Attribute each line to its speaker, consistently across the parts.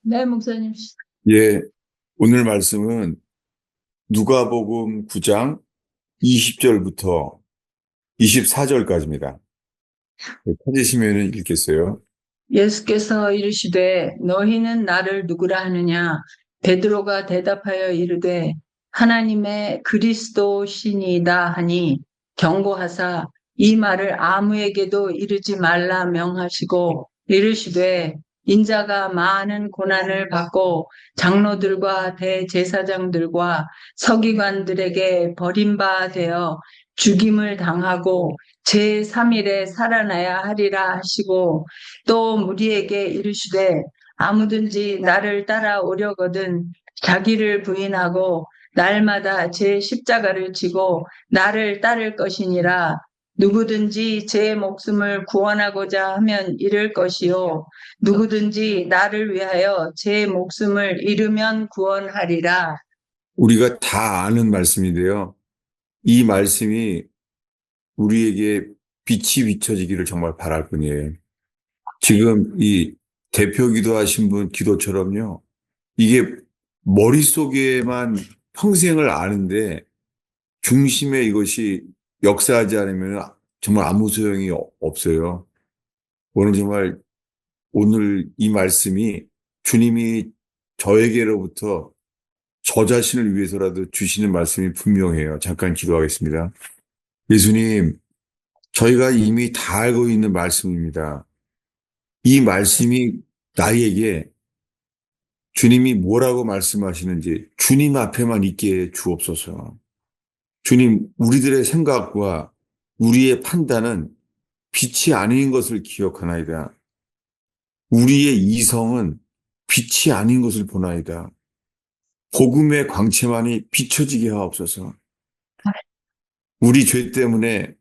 Speaker 1: 네, 목사님.
Speaker 2: 예, 오늘 말씀은 누가복음 9장 20절부터 24절까지입니다. 찾으시면 읽겠어요.
Speaker 1: 예수께서 이르시되 너희는 나를 누구라 하느냐? 베드로가 대답하여 이르되 하나님의 그리스도시니이다 하니 경고하사 이 말을 아무에게도 이르지 말라 명하시고 이르시되 인자가 많은 고난을 받고 장로들과 대제사장들과 서기관들에게 버림받아 죽임을 당하고 제3일에 살아나야 하리라 하시고 또 무리에게 이르시되 아무든지 나를 따라오려거든 자기를 부인하고 날마다 제 십자가를 지고 나를 따를 것이니라. 누구든지 제 목숨을 구원하고자 하면 잃을 것이요 누구든지 나를 위하여 제 목숨을 잃으면 구원하리라.
Speaker 2: 우리가 다 아는 말씀인데요. 이 말씀이 우리에게 빛이 비춰지기를 정말 바랄 뿐이에요. 지금 이 대표 기도하신 분 기도처럼요. 이게 머릿속에만 평생을 아는데 중심에 이것이 역사하지 않으면 정말 아무 소용이 없어요. 오늘 정말 오늘 이 말씀이 주님이 저에게로부터 저 자신을 위해서라도 주시는 말씀이 분명해요. 잠깐 기도하겠습니다. 예수님, 저희가 이미 다 알고 있는 말씀입니다. 이 말씀이 나에게 주님이 뭐라고 말씀하시는지 주님 앞에만 있게 해 주옵소서. 주님, 우리들의 생각과 우리의 판단은 빛이 아닌 것을 기억하나이다. 우리의 이성은 빛이 아닌 것을 보나이다. 복음의 광채만이 비춰지게 하옵소서. 우리 죄 때문에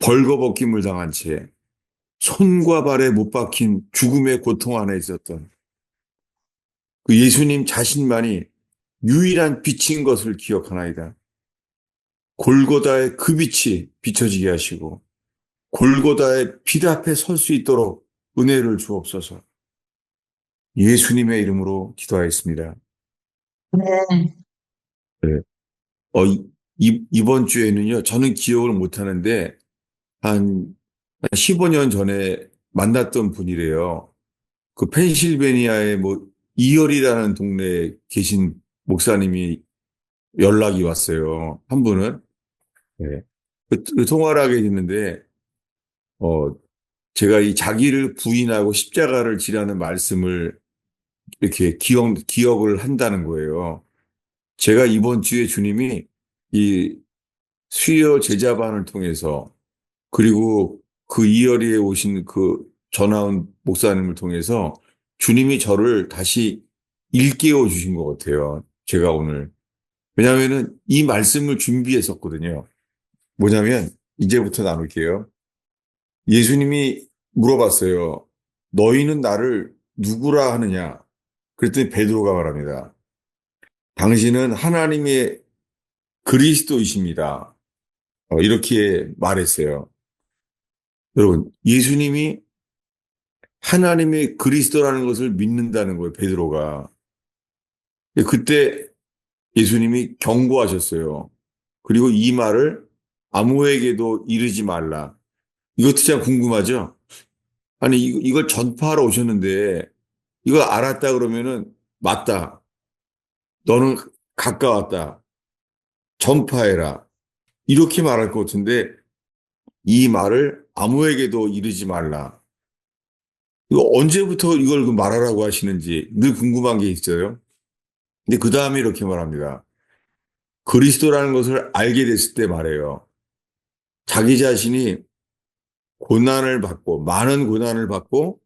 Speaker 2: 벌거벗김을 당한 채 손과 발에 못 박힌 죽음의 고통 안에 있었던 그 예수님 자신만이 유일한 빛인 것을 기억하나이다. 골고다의 그 빛이 비춰지게 하시고 골고다의 빛 앞에 설 수 있도록 은혜를 주옵소서. 예수님의 이름으로 기도하였습니다.
Speaker 1: 네.
Speaker 2: 네. 어, 이번 주에는요, 저는 기억을 못 하는데, 한 15년 전에 만났던 분이래요. 그 펜실베니아의 뭐, 이열이라는 동네에 계신 목사님이 연락이 왔어요. 한 분은. 네. 그 통화를 하게 됐는데, 어, 제가 이 자기를 부인하고 십자가를 지라는 말씀을 이렇게 기억을 한다는 거예요. 제가 이번 주에 주님이 이 수요 제자반을 통해서 그리고 그 이어리에 오신 그 전하운 목사님을 통해서 주님이 저를 다시 일깨워 주신 것 같아요. 제가 오늘. 왜냐하면은 이 말씀을 준비했었거든요. 뭐냐면 이제부터 나눌게요. 예수님이 물어봤어요. 너희는 나를 누구라 하느냐? 그랬더니 베드로가 말합니다. 당신은 하나님의 그리스도이십니다. 이렇게 말했어요. 여러분, 예수님이 하나님의 그리스도라는 것을 믿는다는 거예요, 베드로가. 그때 예수님이 경고하셨어요. 그리고 이 말을 아무에게도 이르지 말라. 이것도 참 궁금하죠? 아니, 이걸 전파하러 오셨는데, 이걸 알았다 그러면은, 맞다. 너는 가까웠다. 전파해라. 이렇게 말할 것 같은데, 이 말을 아무에게도 이르지 말라. 이거 언제부터 이걸 말하라고 하시는지 늘 궁금한 게 있어요. 근데 그 다음에 이렇게 말합니다. 그리스도라는 것을 알게 됐을 때 말해요. 자기 자신이 고난을 받고, 많은 고난을 받고,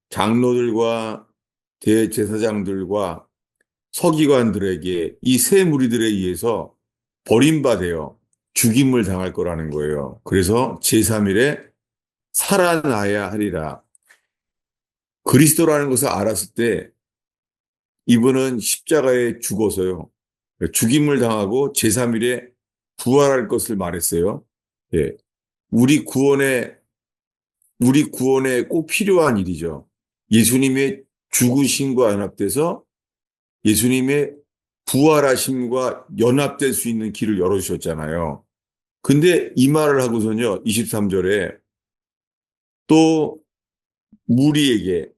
Speaker 2: 장로들과 대제사장들과 서기관들에게 이 세 무리들에 의해서 버림받아요. 죽임을 당할 거라는 거예요. 그래서 제3일에 살아나야 하리라. 그리스도라는 것을 알았을 때 이분은 십자가에 죽어서요. 죽임을 당하고 제3일에 부활할 것을 말했어요. 예. 우리 구원에, 우리 구원에 꼭 필요한 일이죠. 예수님의 죽으심과 연합돼서 예수님의 부활하심과 연합될 수 있는 길을 열어주셨잖아요. 근데 이 말을 하고서는요, 23절에 또 무리에게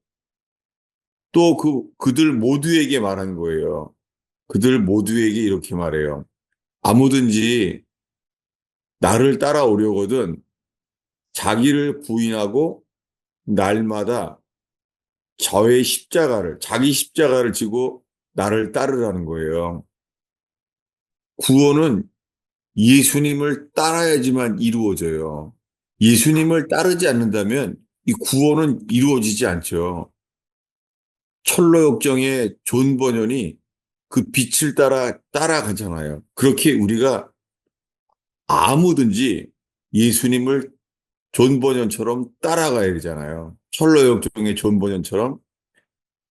Speaker 2: 또 그들 모두에게 말한 거예요. 그들 모두에게 이렇게 말해요. 아무든지 나를 따라오려거든 자기를 부인하고 날마다 자기 십자가를 지고 나를 따르라는 거예요. 구원은 예수님을 따라야지만 이루어져요. 예수님을 따르지 않는다면 이 구원은 이루어지지 않죠. 철로역정의 존 버년이 그 빛을 따라가잖아요. 그렇게 우리가 아무든지 예수님을 존 버년처럼 따라가야 되잖아요. 철로역정의 존 버년처럼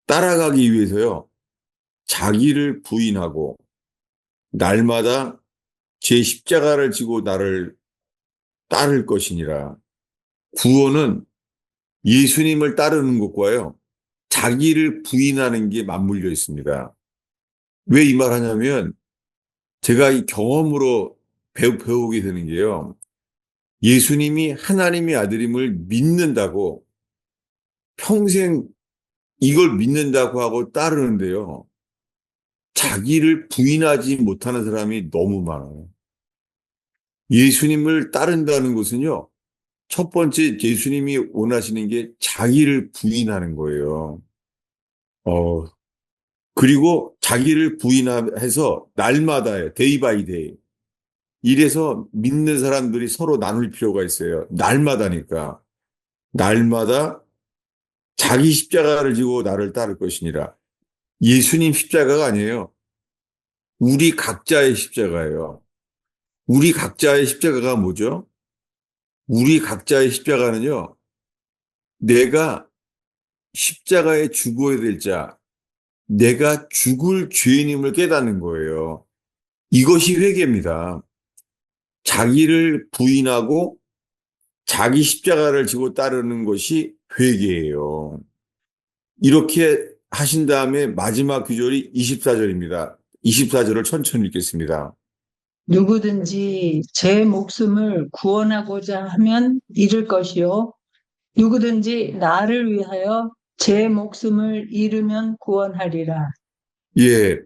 Speaker 2: 따라가기 위해서요. 자기를 부인하고 날마다 제 십자가를 지고 나를 따를 것이니라. 구원은 예수님을 따르는 것과요. 자기를 부인하는 게 맞물려 있습니다. 왜 이 말 하냐면 제가 이 경험으로 배우게 되는 게요. 예수님이 하나님의 아들임을 믿는다고 평생 이걸 믿는다고 하고 따르는데요. 자기를 부인하지 못하는 사람이 너무 많아요. 예수님을 따른다는 것은요. 첫 번째 예수님이 원하시는 게 자기를 부인하는 거예요. 어, 그리고 자기를 부인해서 날마다요. 데이 바이 데이. 이래서 믿는 사람들이 서로 나눌 필요가 있어요. 날마다니까. 날마다 자기 십자가를 지고 나를 따를 것이니라. 예수님 십자가가 아니에요. 우리 각자의 십자가예요. 우리 각자의 십자가가 뭐죠? 우리 각자의 십자가는요. 내가 십자가에 죽어야 될 자, 내가 죽을 죄인임을 깨닫는 거예요. 이것이 회개입니다. 자기를 부인하고 자기 십자가를 지고 따르는 것이 회개예요. 이렇게 하신 다음에 마지막 구절이 24절입니다. 24절을 천천히 읽겠습니다.
Speaker 1: 누구든지 제 목숨을 구원하고자 하면 잃을 것이요. 누구든지 나를 위하여 제 목숨을 잃으면 구원하리라.
Speaker 2: 예,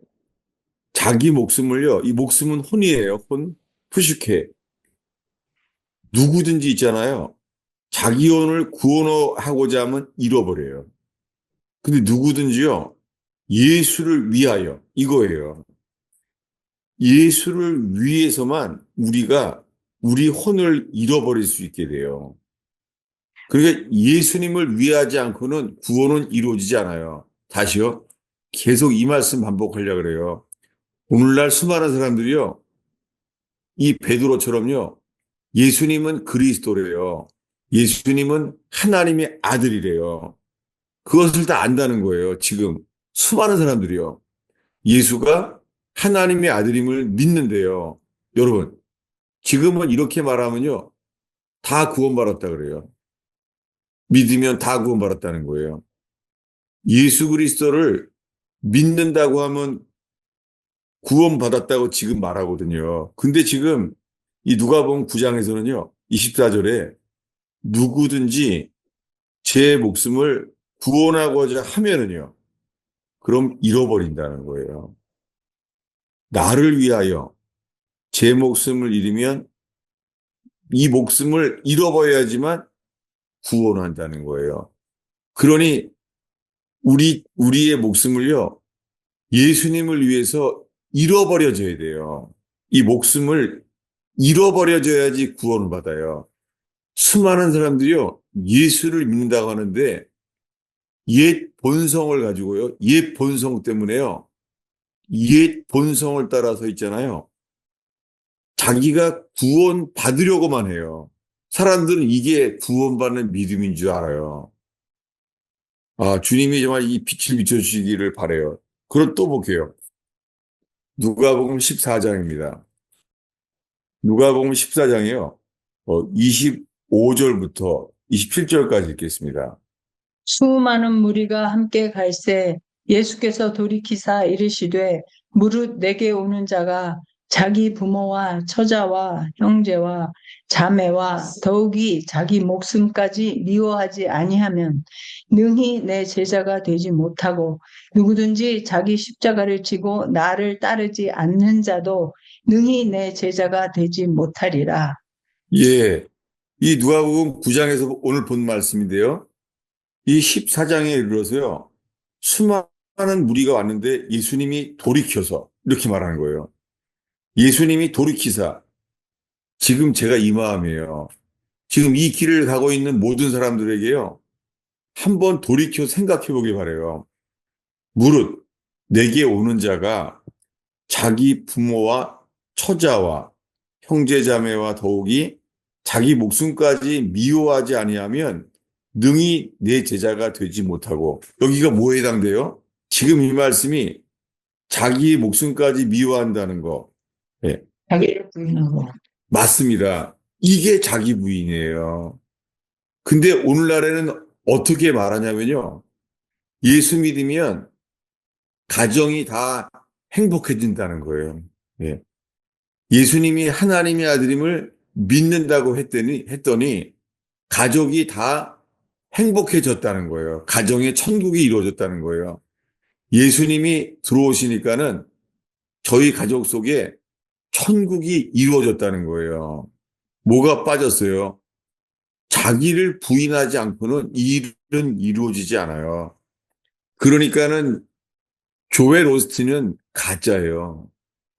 Speaker 2: 자기 목숨을요. 이 목숨은 혼이에요. 혼, 푸시케. 누구든지 있잖아요. 자기 혼을 구원하고자 하면 잃어버려요. 근데 누구든지요. 예수를 위하여 이거예요. 예수를 위해서만 우리가 우리 혼을 잃어버릴 수 있게 돼요. 그러니까 예수님을 위하지 않고는 구원은 이루어지지 않아요. 다시요. 계속 이 말씀 반복하려고 그래요. 오늘날 수많은 사람들이요. 이 베드로처럼요. 예수님은 그리스도래요. 예수님은 하나님의 아들이래요. 그것을 다 안다는 거예요. 지금 수많은 사람들이요. 예수가 하나님의 아들임을 믿는데요. 여러분, 지금은 이렇게 말하면요. 다 구원받았다 그래요. 믿으면 다 구원받았다는 거예요. 예수 그리스도를 믿는다고 하면 구원받았다고 지금 말하거든요. 근데 지금 이 누가복음 9장에서는요. 24절에 누구든지 제 목숨을 구원하고자 하면은요. 그럼 잃어버린다는 거예요. 나를 위하여 제 목숨을 잃으면 이 목숨을 잃어버려야지만 구원한다는 거예요. 그러니 우리의 목숨을요, 예수님을 위해서 잃어버려져야 돼요. 이 목숨을 잃어버려져야지 구원을 받아요. 수많은 사람들이요, 예수를 믿는다고 하는데, 옛 본성을 가지고요, 옛 본성 때문에요, 옛 본성을 따라서 있잖아요. 자기가 구원 받으려고만 해요. 사람들은 이게 구원받는 믿음인 줄 알아요. 아, 주님이 정말 이 빛을 비춰주시기를 바라요. 그럼 또 볼게요. 누가복음 14장입니다. 누가복음 14장이요. 25절부터 27절까지 읽겠습니다.
Speaker 1: 수많은 무리가 함께 갈새 예수께서 돌이키사 이르시되 무릇 내게 오는 자가 자기 부모와 처자와 형제와 자매와 더욱이 자기 목숨까지 미워하지 아니하면 능히 내 제자가 되지 못하고 누구든지 자기 십자가를 지고 나를 따르지 않는 자도 능히 내 제자가 되지 못하리라.
Speaker 2: 예. 이 누가복음 9장에서 오늘 본 말씀인데요. 이 14장에 이르러서요. 수많은 무리가 왔는데 예수님이 돌이켜서 이렇게 말하는 거예요. 예수님이 돌이키사 지금 제가 이 마음이에요. 지금 이 길을 가고 있는 모든 사람들에게요. 한번 돌이켜 생각해 보길 바래요. 무릇 내게 오는 자가 자기 부모와 처자와 형제자매와 더욱이 자기 목숨까지 미워하지 아니하면 능히 내 제자가 되지 못하고 여기가 뭐에 해당돼요? 지금 이 말씀이 자기 목숨까지 미워한다는 거. 예,
Speaker 1: 자기를 부인하고.
Speaker 2: 맞습니다. 이게 자기 부인이에요. 근데 오늘날에는 어떻게 말하냐면요. 예수 믿으면 가정이 다 행복해진다는 거예요. 예. 예수님이 하나님의 아들임을 믿는다고 했더니 가족이 다 행복해졌다는 거예요. 가정의 천국이 이루어졌다는 거예요. 예수님이 들어오시니까는 저희 가족 속에 천국이 이루어졌다는 거예요. 뭐가 빠졌어요? 자기를 부인하지 않고는 이 일은 이루어지지 않아요. 그러니까는 조엘 오스틴은 가짜예요.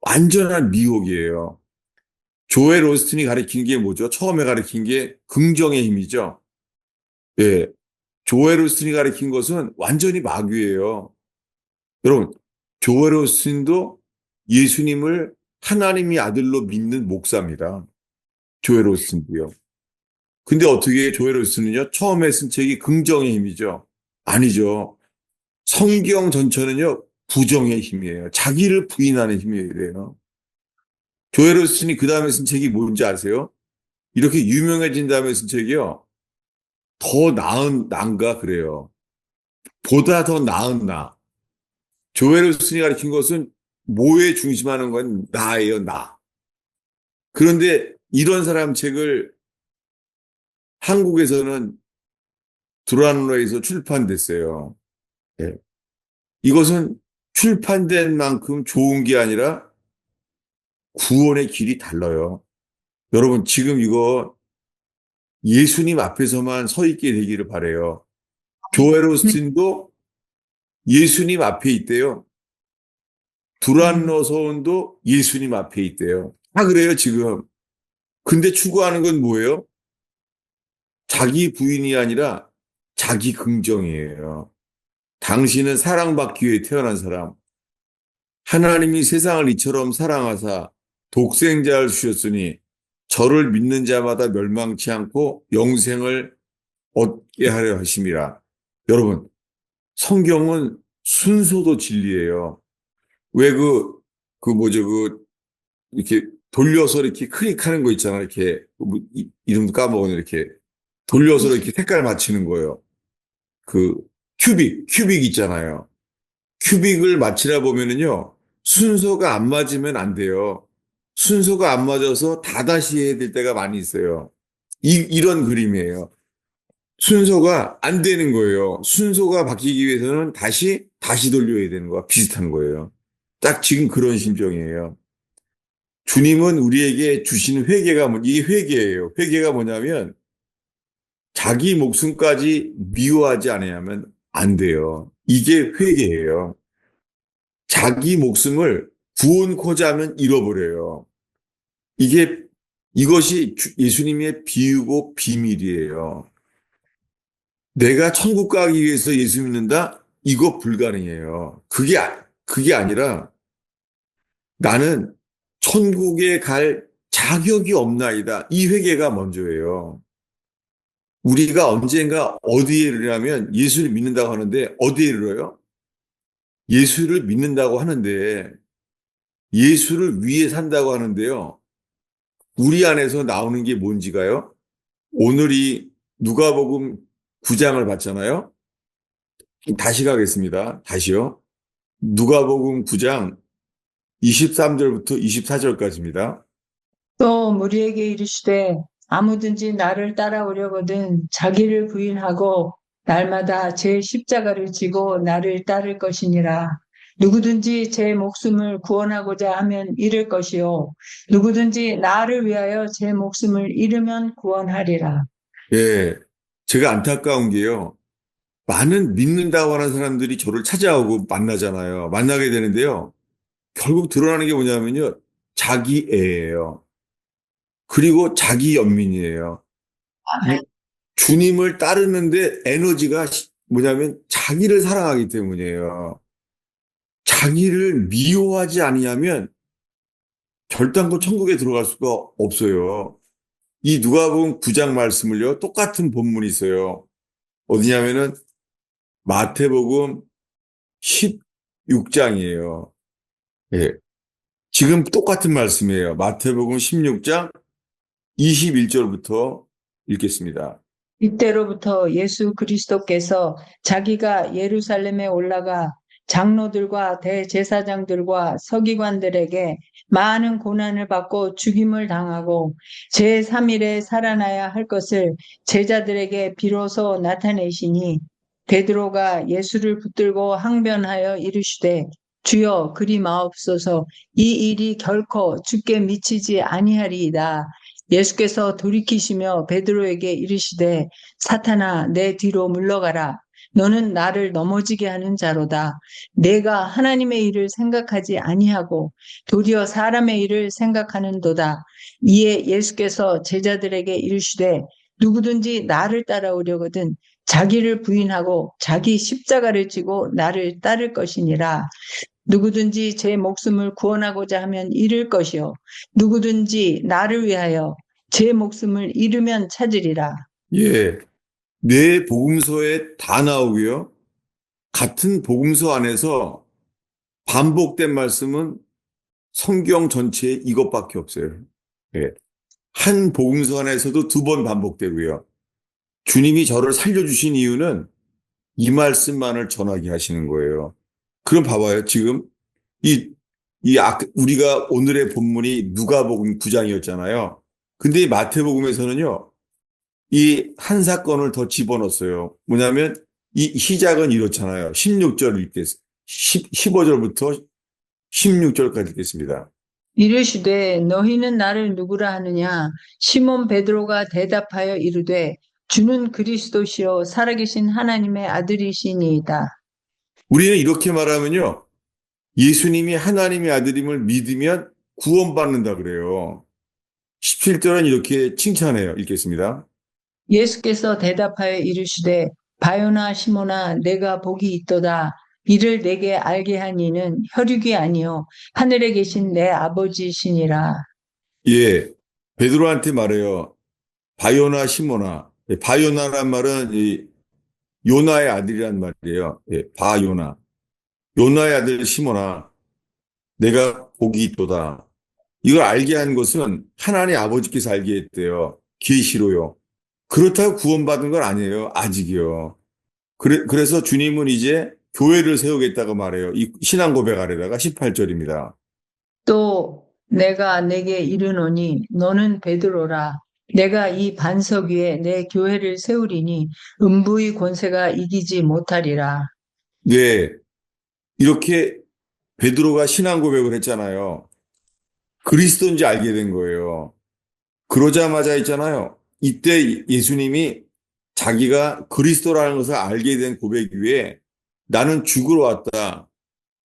Speaker 2: 완전한 미혹이에요. 조엘 오스틴이 가리킨 게 뭐죠? 처음에 가리킨 게 긍정의 힘이죠. 예. 조엘 오스틴이 가리킨 것은 완전히 마귀예요. 여러분, 조엘 오스틴도 예수님을 하나님의 아들로 믿는 목사입니다. 조엘 오스틴도요. 근데 어떻게 조엘 오스틴은요? 처음에 쓴 책이 긍정의 힘이죠. 아니죠. 성경 전체는요. 부정의 힘이에요. 자기를 부인하는 힘이에요. 조엘 오스틴이 그 다음에 쓴 책이 뭔지 아세요? 이렇게 유명해진 다음에 쓴 책이요. 더 나은 난가 그래요. 보다 더 나은 나. 조엘 오스틴이 가르친 것은 뭐에 중심하는 건 나예요, 나. 그런데 이런 사람 책을 한국에서는 두란노에서 출판됐어요. 예. 이것은 출판된 만큼 좋은 게 아니라 구원의 길이 달라요. 여러분, 지금 이거 예수님 앞에서만 서 있게 되기를 바라요. 조엘 오스틴도 예수님 앞에 있대요. 두란노 서원도 예수님 앞에 있대요. 다 그래요, 지금. 근데 추구하는 건 뭐예요? 자기 부인이 아니라 자기 긍정이에요. 당신은 사랑받기 위해 태어난 사람. 하나님이 세상을 이처럼 사랑하사 독생자를 주셨으니 저를 믿는 자마다 멸망치 않고 영생을 얻게 하려 하심이라. 여러분, 성경은 순서도 진리예요. 왜 뭐죠, 이렇게 돌려서 이렇게 클릭하는 거 있잖아요. 이렇게, 이름도 까먹었네, 이렇게. 돌려서 이렇게 색깔 맞추는 거예요. 그, 큐빅 있잖아요. 큐빅을 맞추다 보면은요, 순서가 안 맞으면 안 돼요. 순서가 안 맞아서 다다시 해야 될 때가 많이 있어요. 이런 그림이에요. 순서가 안 되는 거예요. 순서가 바뀌기 위해서는 다시 돌려야 되는 거와 비슷한 거예요. 딱 지금 그런 심정이에요. 주님은 우리에게 주시는 이게 회개예요. 회개가 뭐냐면 자기 목숨까지 미워하지 않으면 안 돼요. 이게 회개예요. 자기 목숨을 구원코자 하면 잃어버려요. 이것이 예수님의 비유고 비밀이에요. 내가 천국 가기 위해서 예수 믿는다? 이거 불가능해요. 그게 아니라 나는 천국에 갈 자격이 없나이다. 이 회개가 먼저예요. 우리가 언젠가 어디에 이르냐면 예수를 믿는다고 하는데 어디에 이르러요? 예수를 믿는다고 하는데 예수를 위해 산다고 하는데요. 우리 안에서 나오는 게 뭔지가요? 오늘이 누가복음 9장을 봤잖아요. 다시 가겠습니다. 다시요. 누가복음 9장 23절부터 24절까지입니다.
Speaker 1: 또 무리에게 이르시되 아무든지 나를 따라오려거든 자기를 부인하고 날마다 제 십자가를 지고 나를 따를 것이니라. 누구든지 제 목숨을 구원하고자 하면 잃을 것이요 누구든지 나를 위하여 제 목숨을 잃으면 구원하리라.
Speaker 2: 예. 제가 안타까운 게요. 많은 믿는다고 하는 사람들이 저를 찾아오고 만나잖아요. 만나게 되는데요. 결국 드러나는 게 뭐냐면요. 자기 애예요. 그리고 자기 연민이에요. 이 주님을 따르는데 에너지가 뭐냐면 자기를 사랑하기 때문이에요. 자기를 미워하지 아니하면 결단코 천국에 들어갈 수가 없어요. 이 누가복음 9장 말씀을요. 똑같은 본문이 있어요. 어디냐면은 마태복음 16장이에요. 예. 지금 똑같은 말씀이에요. 마태복음 16장 21절부터 읽겠습니다.
Speaker 1: 이때로부터 예수 그리스도께서 자기가 예루살렘에 올라가 장로들과 대제사장들과 서기관들에게 많은 고난을 받고 죽임을 당하고 제3일에 살아나야 할 것을 제자들에게 비로소 나타내시니 베드로가 예수를 붙들고 항변하여 이르시되 주여 그리 마옵소서 이 일이 결코 주께 미치지 아니하리이다. 예수께서 돌이키시며 베드로에게 이르시되 사탄아 내 뒤로 물러가라. 너는 나를 넘어지게 하는 자로다. 내가 하나님의 일을 생각하지 아니하고 도리어 사람의 일을 생각하는도다. 이에 예수께서 제자들에게 이르시되 누구든지 나를 따라오려거든 자기를 부인하고 자기 십자가를 지고 나를 따를 것이니라. 누구든지 제 목숨을 구원하고자 하면 잃을 것이요 누구든지 나를 위하여 제 목숨을 잃으면 찾으리라.
Speaker 2: 예. 내 복음서에 다 나오고요. 같은 복음서 안에서 반복된 말씀은 성경 전체에 이것밖에 없어요. 예. 한 복음서 안에서도 두 번 반복되고요. 주님이 저를 살려주신 이유는 이 말씀만을 전하게 하시는 거예요. 그럼 봐봐요. 지금 우리가 오늘의 본문이 누가복음 9장이었잖아요. 근데 이 마태복음에서는요, 이 한 사건을 더 집어넣었어요. 뭐냐면 이 시작은 이렇잖아요. 16절 읽겠습니다. 15절부터 16절까지 읽겠습니다.
Speaker 1: 이르시되 너희는 나를 누구라 하느냐 시몬 베드로가 대답하여 이르되 주는 그리스도시요 살아계신 하나님의 아들이시니이다.
Speaker 2: 우리는 이렇게 말하면요. 예수님이 하나님의 아들임을 믿으면 구원받는다 그래요. 17절은 이렇게 칭찬해요. 읽겠습니다.
Speaker 1: 예수께서 대답하여 이르시되 바요나 시몬아 내가 복이 있도다. 이를 내게 알게 한 이는 혈육이 아니요 하늘에 계신 내 아버지시니라.
Speaker 2: 예. 베드로한테 말해요. 바요나 시모나. 예, 바요나란 말은 이 요나의 아들이란 말이에요. 예, 바요나. 요나의 아들 시모나. 내가 복이 있도다. 이걸 알게 한 것은 하나님 아버지께서 알게 했대요. 계시로요. 그렇다고 구원받은 건 아니에요. 아직이요. 그래서 주님은 이제 교회를 세우겠다고 말해요. 이 신앙 고백 아래다가 18절입니다.
Speaker 1: 또 내가 내게 이르노니 너는 베드로라. 내가 이 반석 위에 내 교회를 세우리니 음부의 권세가 이기지 못하리라.
Speaker 2: 네. 이렇게 베드로가 신앙 고백을 했잖아요. 그리스도인지 알게 된 거예요. 그러자마자 있잖아요. 이때 예수님이 자기가 그리스도라는 것을 알게 된 고백 위에 나는 죽으러 왔다.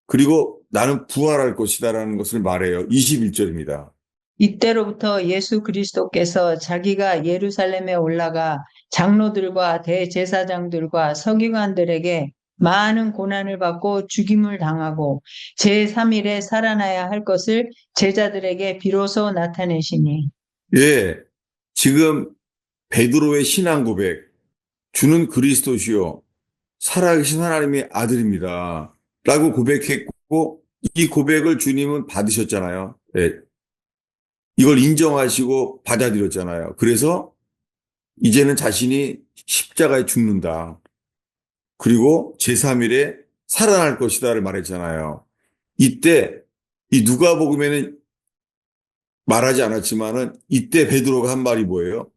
Speaker 2: 그리고 나는 부활할 것이다라는 것을 말해요. 21절입니다.
Speaker 1: 이때로부터 예수 그리스도께서 자기가 예루살렘에 올라가 장로들과 대제사장들과 서기관들에게 많은 고난을 받고 죽임을 당하고 제3일에 살아나야 할 것을 제자들에게 비로소 나타내시니.
Speaker 2: 예. 지금 베드로의 신앙 고백, 주는 그리스도시요 살아계신 하나님의 아들입니다. 라고 고백했고 이 고백을 주님은 받으셨잖아요. 예. 이걸 인정하시고 받아들였잖아요. 그래서 이제는 자신이 십자가에 죽는다. 그리고 제3일에 살아날 것이다를 말했잖아요. 이때 이 누가복음에는 말하지 않았지만은 이때 베드로가 한 말이 뭐예요?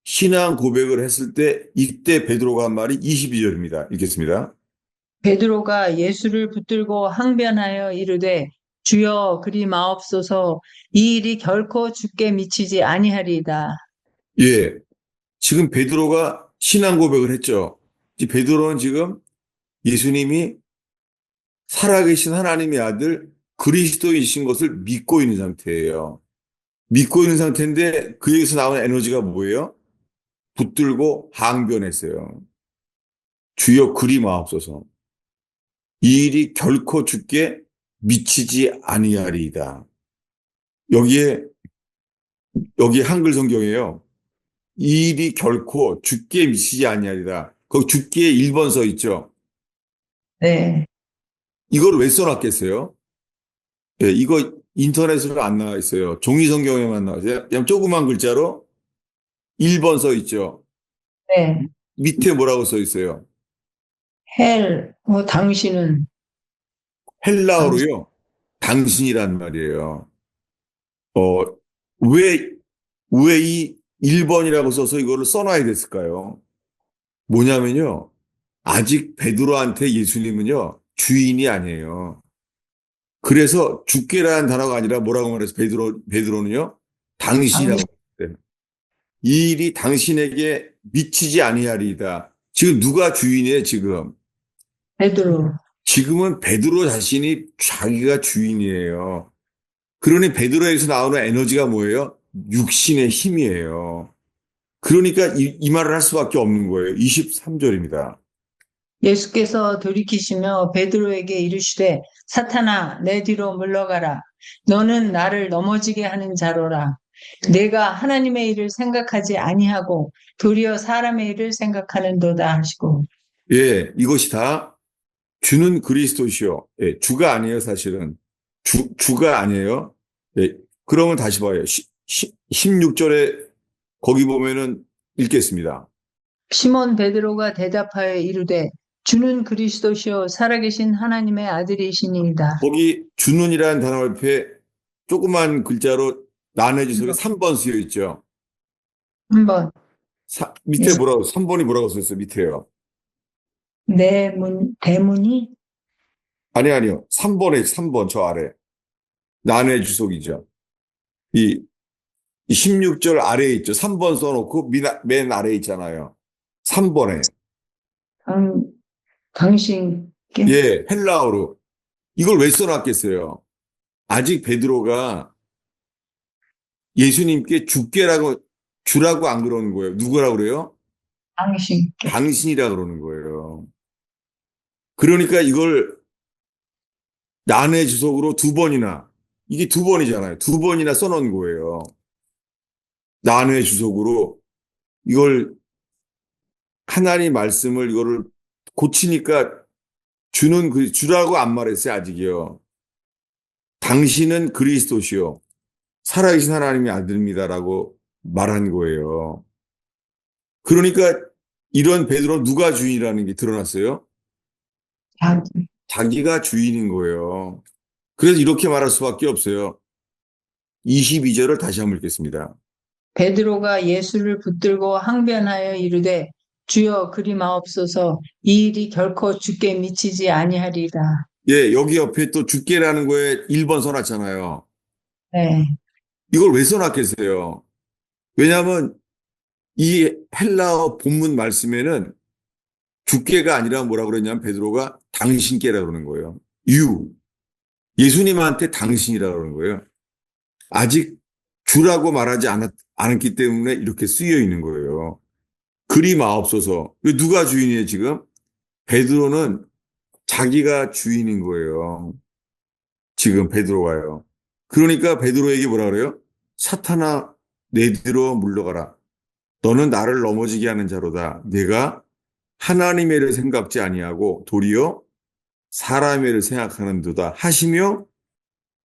Speaker 2: 신앙 고백을 했을 때 이때 베드로가 한 말이 22절입니다. 읽겠습니다.
Speaker 1: 베드로가 예수를 붙들고 항변하여 이르되 주여 그리 마옵소서 이 일이 결코 주께 미치지 아니하리이다.
Speaker 2: 예. 지금 베드로가 신앙 고백을 했죠. 이 베드로는 지금 예수님이 살아계신 하나님의 아들 그리스도이신 것을 믿고 있는 상태예요. 믿고 있는 상태인데 그에게서 나오는 에너지가 뭐예요? 붙들고 항변했어요. 주여 그리 마옵소서. 이 일이 결코 주께 미치지 아니하리이다. 여기에 한글 성경이에요. 이 일이 결코 주께 미치지 아니하리다. 거기 주께 1번 써 있죠.
Speaker 1: 네,
Speaker 2: 이걸 왜 써놨겠어요? 예, 이거 인터넷으로 안 나와 있어요. 종이 성경에만 나와 있어요. 그냥 조그만 글자로 1번 써 있죠.
Speaker 1: 네.
Speaker 2: 밑에 뭐라고 써 있어요?
Speaker 1: 당신은, 당신,
Speaker 2: 헬라어로요. 당신이란 말이에요. 어, 왜, 왜 이 1번이라고 써서 이거를 써놔야 됐을까요? 뭐냐면요. 아직 베드로한테 예수님은요, 주인이 아니에요. 그래서 주께라는 단어가 아니라 뭐라고 말해서 베드로는요, 당신이라고
Speaker 1: 당신,
Speaker 2: 말했어요. 이 일이 당신에게 미치지 아니하리이다. 지금 누가 주인이에요, 지금?
Speaker 1: 베드로.
Speaker 2: 지금은 베드로 자신이 자기가 주인이에요. 그러니 베드로에서 나오는 에너지가 뭐예요? 육신의 힘이에요. 그러니까 이 말을 할 수밖에 없는 거예요. 23절입니다.
Speaker 1: 예수께서 돌이키시며 베드로에게 이르시되 사탄아 내 뒤로 물러가라. 너는 나를 넘어지게 하는 자로라. 내가 하나님의 일을 생각하지 아니하고 도리어 사람의 일을 생각하는도다 하시고.
Speaker 2: 예, 이것이 다 주는 그리스도시요. 예, 주가 아니에요, 사실은. 주가 아니에요. 예, 그러면 다시 봐요. 16절에 거기 보면은 읽겠습니다.
Speaker 1: 시몬 베드로가 대답하여 이르되 주는 그리스도시요 살아계신 하나님의 아들이시니이다.
Speaker 2: 거기 주는이라는 단어 옆에 조그만 글자로 나눠주석에 3번 쓰여 있죠.
Speaker 1: 한번
Speaker 2: 밑에 뭐라고, 3번이 뭐라고 써 있어요, 밑에요.
Speaker 1: 대문이
Speaker 2: 아니요. 3번, 저 아래. 나눠 주석이죠. 이 16절 아래에 있죠. 3번 써놓고 맨 아래에 있잖아요. 3번에.
Speaker 1: 당, 당신께
Speaker 2: 예, 헬라어로. 이걸 왜 써놨겠어요? 아직 베드로가 예수님께 주라고 안 그러는 거예요. 누구라고 그래요?
Speaker 1: 당신께
Speaker 2: 당신이라 그러는 거예요. 그러니까 이걸 난해 주석으로 2번이나, 이게 2번이잖아요. 2번이나 써놓은 거예요. 난해 주석으로 이걸 하나님 말씀을 이거를 고치니까 주라고 안 말했어요, 아직이요. 당신은 그리스도시요. 살아계신 하나님의 아들입니다라고 말한 거예요. 그러니까 이런 베드로 누가 주인이라는 게 드러났어요?
Speaker 1: 자기.
Speaker 2: 자기가 주인인 거예요. 그래서 이렇게 말할 수밖에 없어요. 22절을 다시 한번 읽겠습니다.
Speaker 1: 베드로가 예수를 붙들고 항변하여 이르되 주여 그리 마옵소서 이 일이 결코 주께 미치지 아니하리이다.
Speaker 2: 예, 여기 옆에 또 주께라는 거에 1번 써놨잖아요.
Speaker 1: 네.
Speaker 2: 이걸 왜 써놨겠어요? 왜냐하면 이 헬라어 본문 말씀에는 주께가 아니라 뭐라 그랬냐면 베드로가 당신께라 그러는 거예요. 예수님한테 당신이라 그러는 거예요. 아직 주라고 말하지 않았기 때문에 이렇게 쓰여 있는 거예요. 그리 마옵소서. 누가 주인이에요, 지금? 베드로는 자기가 주인인 거예요. 지금 베드로가요. 그러니까 베드로에게 뭐라 그래요? 사탄아, 내 뒤로 물러가라. 너는 나를 넘어지게 하는 자로다. 내가 하나님의 일을 생각지 아니하고 도리어 사람의 일을 생각하는도다 하시며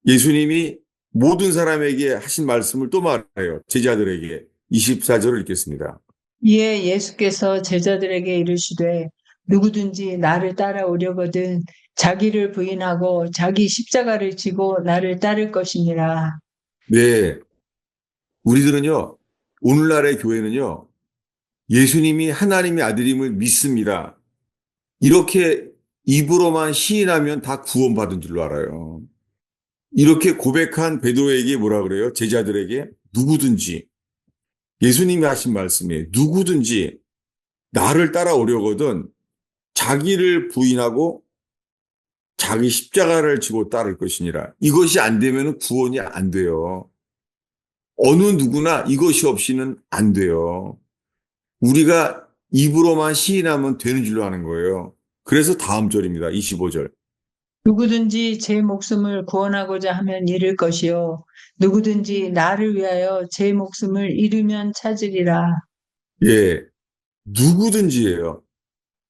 Speaker 2: 예수님이 모든 사람에게 하신 말씀을 또 말해요. 제자들에게. 24절을 읽겠습니다.
Speaker 1: 이에 예수께서 제자들에게 이르시되 누구든지 나를 따라오려거든 자기를 부인하고 자기 십자가를 지고 나를 따를 것이니라.
Speaker 2: 네. 우리들은요, 오늘날의 교회는요, 예수님이 하나님의 아들임을 믿습니다. 이렇게 입으로만 시인하면 다 구원받은 줄로 알아요. 이렇게 고백한 베드로에게 뭐라 그래요? 제자들에게 누구든지 예수님이 하신 말씀이에요. 누구든지 나를 따라오려거든 자기를 부인하고 자기 십자가를 지고 따를 것이니라. 이것이 안 되면 구원이 안 돼요. 어느 누구나 이것이 없이는 안 돼요. 우리가 입으로만 시인하면 되는 줄로 아는 거예요. 그래서 다음 절입니다. 25절.
Speaker 1: 누구든지 제 목숨을 구원하고자 하면 잃을 것이요 누구든지 나를 위하여 제 목숨을 잃으면 찾으리라.
Speaker 2: 예, 누구든지예요.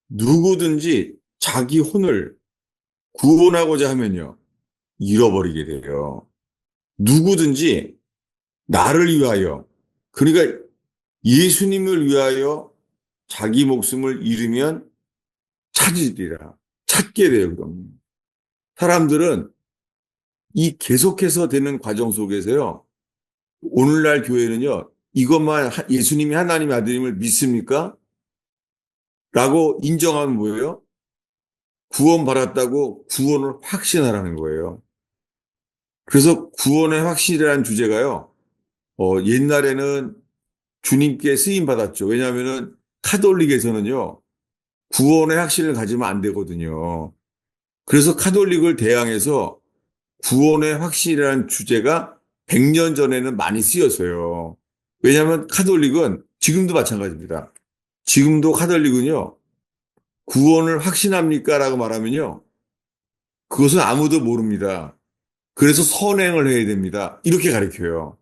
Speaker 2: 누구든지 자기 혼을 구원하고자 하면요. 잃어버리게 돼요. 누구든지 나를 위하여, 그러니까 예수님을 위하여 자기 목숨을 잃으면 찾으리라. 찾게 돼요, 그럼. 사람들은 이 계속해서 되는 과정 속에서요. 오늘날 교회는요. 이것만 예수님이 하나님의 아들임을 믿습니까? 라고 인정하면 뭐예요? 구원받았다고 구원을 확신하라는 거예요. 그래서 구원의 확신이라는 주제가요. 옛날에는 주님께 쓰임 받았죠. 왜냐하면은 카톨릭에서는요. 구원의 확신을 가지면 안 되거든요. 그래서 카톨릭을 대항해서 구원의 확신이라는 주제가 100년 전에는 많이 쓰였어요. 왜냐하면 카톨릭은 지금도 마찬가지입니다. 지금도 카톨릭은요. 구원을 확신합니까? 라고 말하면요. 그것은 아무도 모릅니다. 그래서 선행을 해야 됩니다. 이렇게 가르쳐요.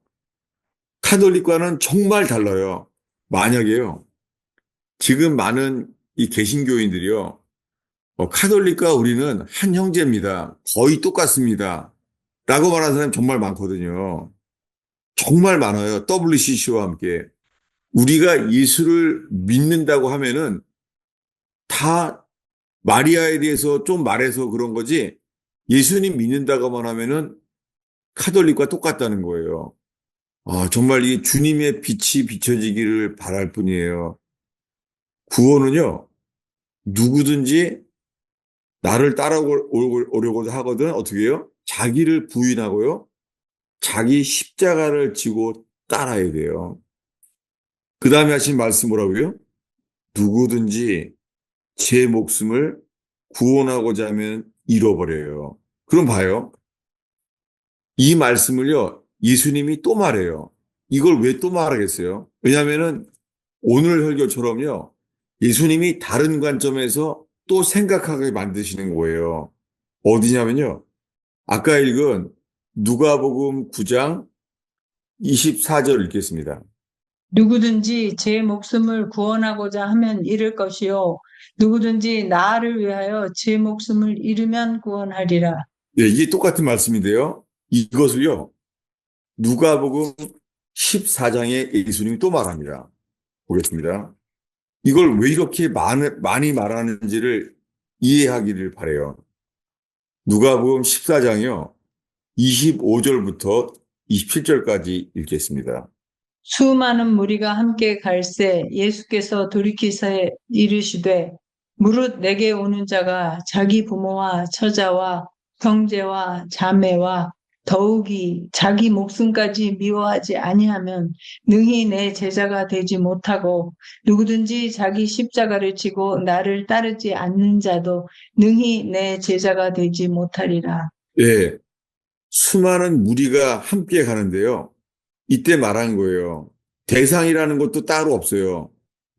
Speaker 2: 카톨릭과는 정말 달라요. 만약에요. 지금 많은 이 개신교인들이요. 카톨릭과 우리는 한 형제입니다. 거의 똑같습니다. 라고 말하는 사람이 정말 많거든요. 정말 많아요. WCC와 함께. 우리가 예수를 믿는다고 하면은 다 마리아에 대해서 좀 말해서 그런 거지 예수님 믿는다고만 하면은 카톨릭과 똑같다는 거예요. 정말 이 주님의 빛이 비춰지기를 바랄 뿐이에요. 구원은요, 누구든지 나를 따라오려고 하거든 어떻게 해요? 자기를 부인하고요. 자기 십자가를 지고 따라야 돼요. 그 다음에 하신 말씀 뭐라고요? 누구든지 제 목숨을 구원하고자 하면 잃어버려요. 그럼 봐요. 이 말씀을요, 예수님이 또 말해요. 이걸 왜 또 말하겠어요? 왜냐하면은 오늘 설교처럼요, 예수님이 다른 관점에서 또 생각하게 만드시는 거예요. 어디냐면요, 아까 읽은 누가복음 9장 24절 읽겠습니다.
Speaker 1: 누구든지 제 목숨을 구원하고자 하면 잃을 것이요 누구든지 나를 위하여 제 목숨을 잃으면 구원하리라.
Speaker 2: 네, 이게 똑같은 말씀인데요. 이것을요, 누가복음 14장에 예수님이 또 말합니다. 보겠습니다. 이걸 왜 이렇게 많이 말하는지를 이해하기를 바래요. 누가복음 14장이요. 25절부터 27절까지 읽겠습니다.
Speaker 1: 수많은 무리가 함께 갈새 예수께서 돌이키사 이르시되 무릇 내게 오는 자가 자기 부모와 처자와 형제와 자매와 더욱이 자기 목숨까지 미워하지 아니하면 능히 내 제자가 되지 못하고 누구든지 자기 십자가를 지고 나를 따르지 않는 자도 능히 내 제자가 되지 못하리라.
Speaker 2: 예, 수많은 무리가 함께 가는데요. 이때 말한 거예요. 대상이라는 것도 따로 없어요.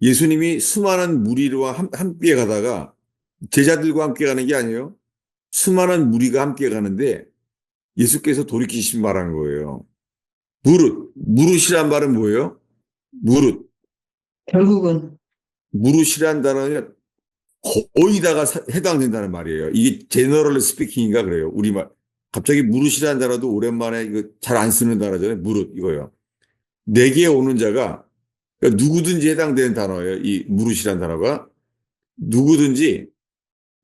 Speaker 2: 예수님이 수많은 무리와 함께 가다가 제자들과 함께 가는 게 아니에요. 수많은 무리가 함께 가는데 예수께서 돌이키신 말한 거예요. 무릇이란 말은 뭐예요? 무릇.
Speaker 1: 결국은
Speaker 2: 무릇이란 단어는 거의 다가 해당된다는 말이에요. 이게 제너럴 스피킹인가 그래요. 우리말. 갑자기 무릇이라는 단어도 오랜만에 이거 잘 안 쓰는 단어잖아요. 무릇 이거요. 내게 오는 자가 그러니까 누구든지 해당되는 단어예요. 이 무릇이라는 단어가. 누구든지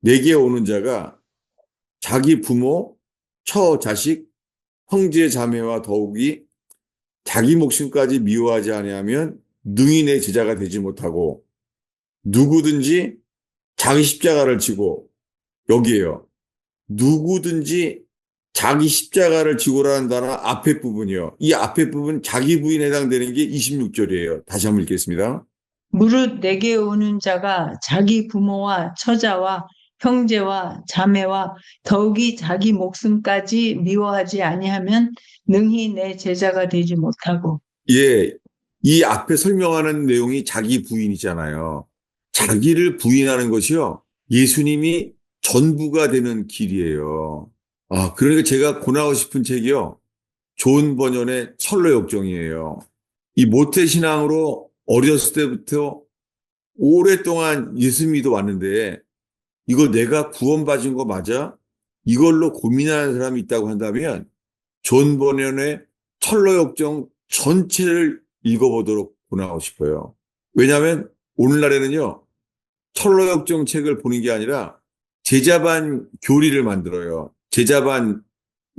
Speaker 2: 내게 오는 자가 자기 부모, 처, 자식, 형제, 자매와 더욱이 자기 목숨까지 미워하지 아니하면 능히 내 제자가 되지 못하고 누구든지 자기 십자가를 지고 여기에요. 누구든지 자기 십자가를 지고라는 단어 앞에 부분이요. 이 앞에 부분 자기 부인에 해당되는 게 26절이에요. 다시 한번 읽겠습니다.
Speaker 1: 무릇 내게 오는 자가 자기 부모와 처자와 형제와 자매와 더욱이 자기 목숨까지 미워하지 아니하면 능히 내 제자가 되지 못하고.
Speaker 2: 예, 이 앞에 설명하는 내용이 자기 부인이잖아요. 자기를 부인하는 것이요. 예수님이 전부가 되는 길이에요. 아, 그러니까 제가 권하고 싶은 책이요. 존 버년의 철로역정이에요. 이 모태신앙으로 어렸을 때부터 오랫동안 예수 믿어 왔는데 이거 내가 구원받은 거 맞아? 이걸로 고민하는 사람이 있다고 한다면 존 버년의 철로역정 전체를 읽어보도록 권하고 싶어요. 왜냐하면 오늘날에는요. 철로역정 책을 보는 게 아니라 제자반 교리를 만들어요. 제자반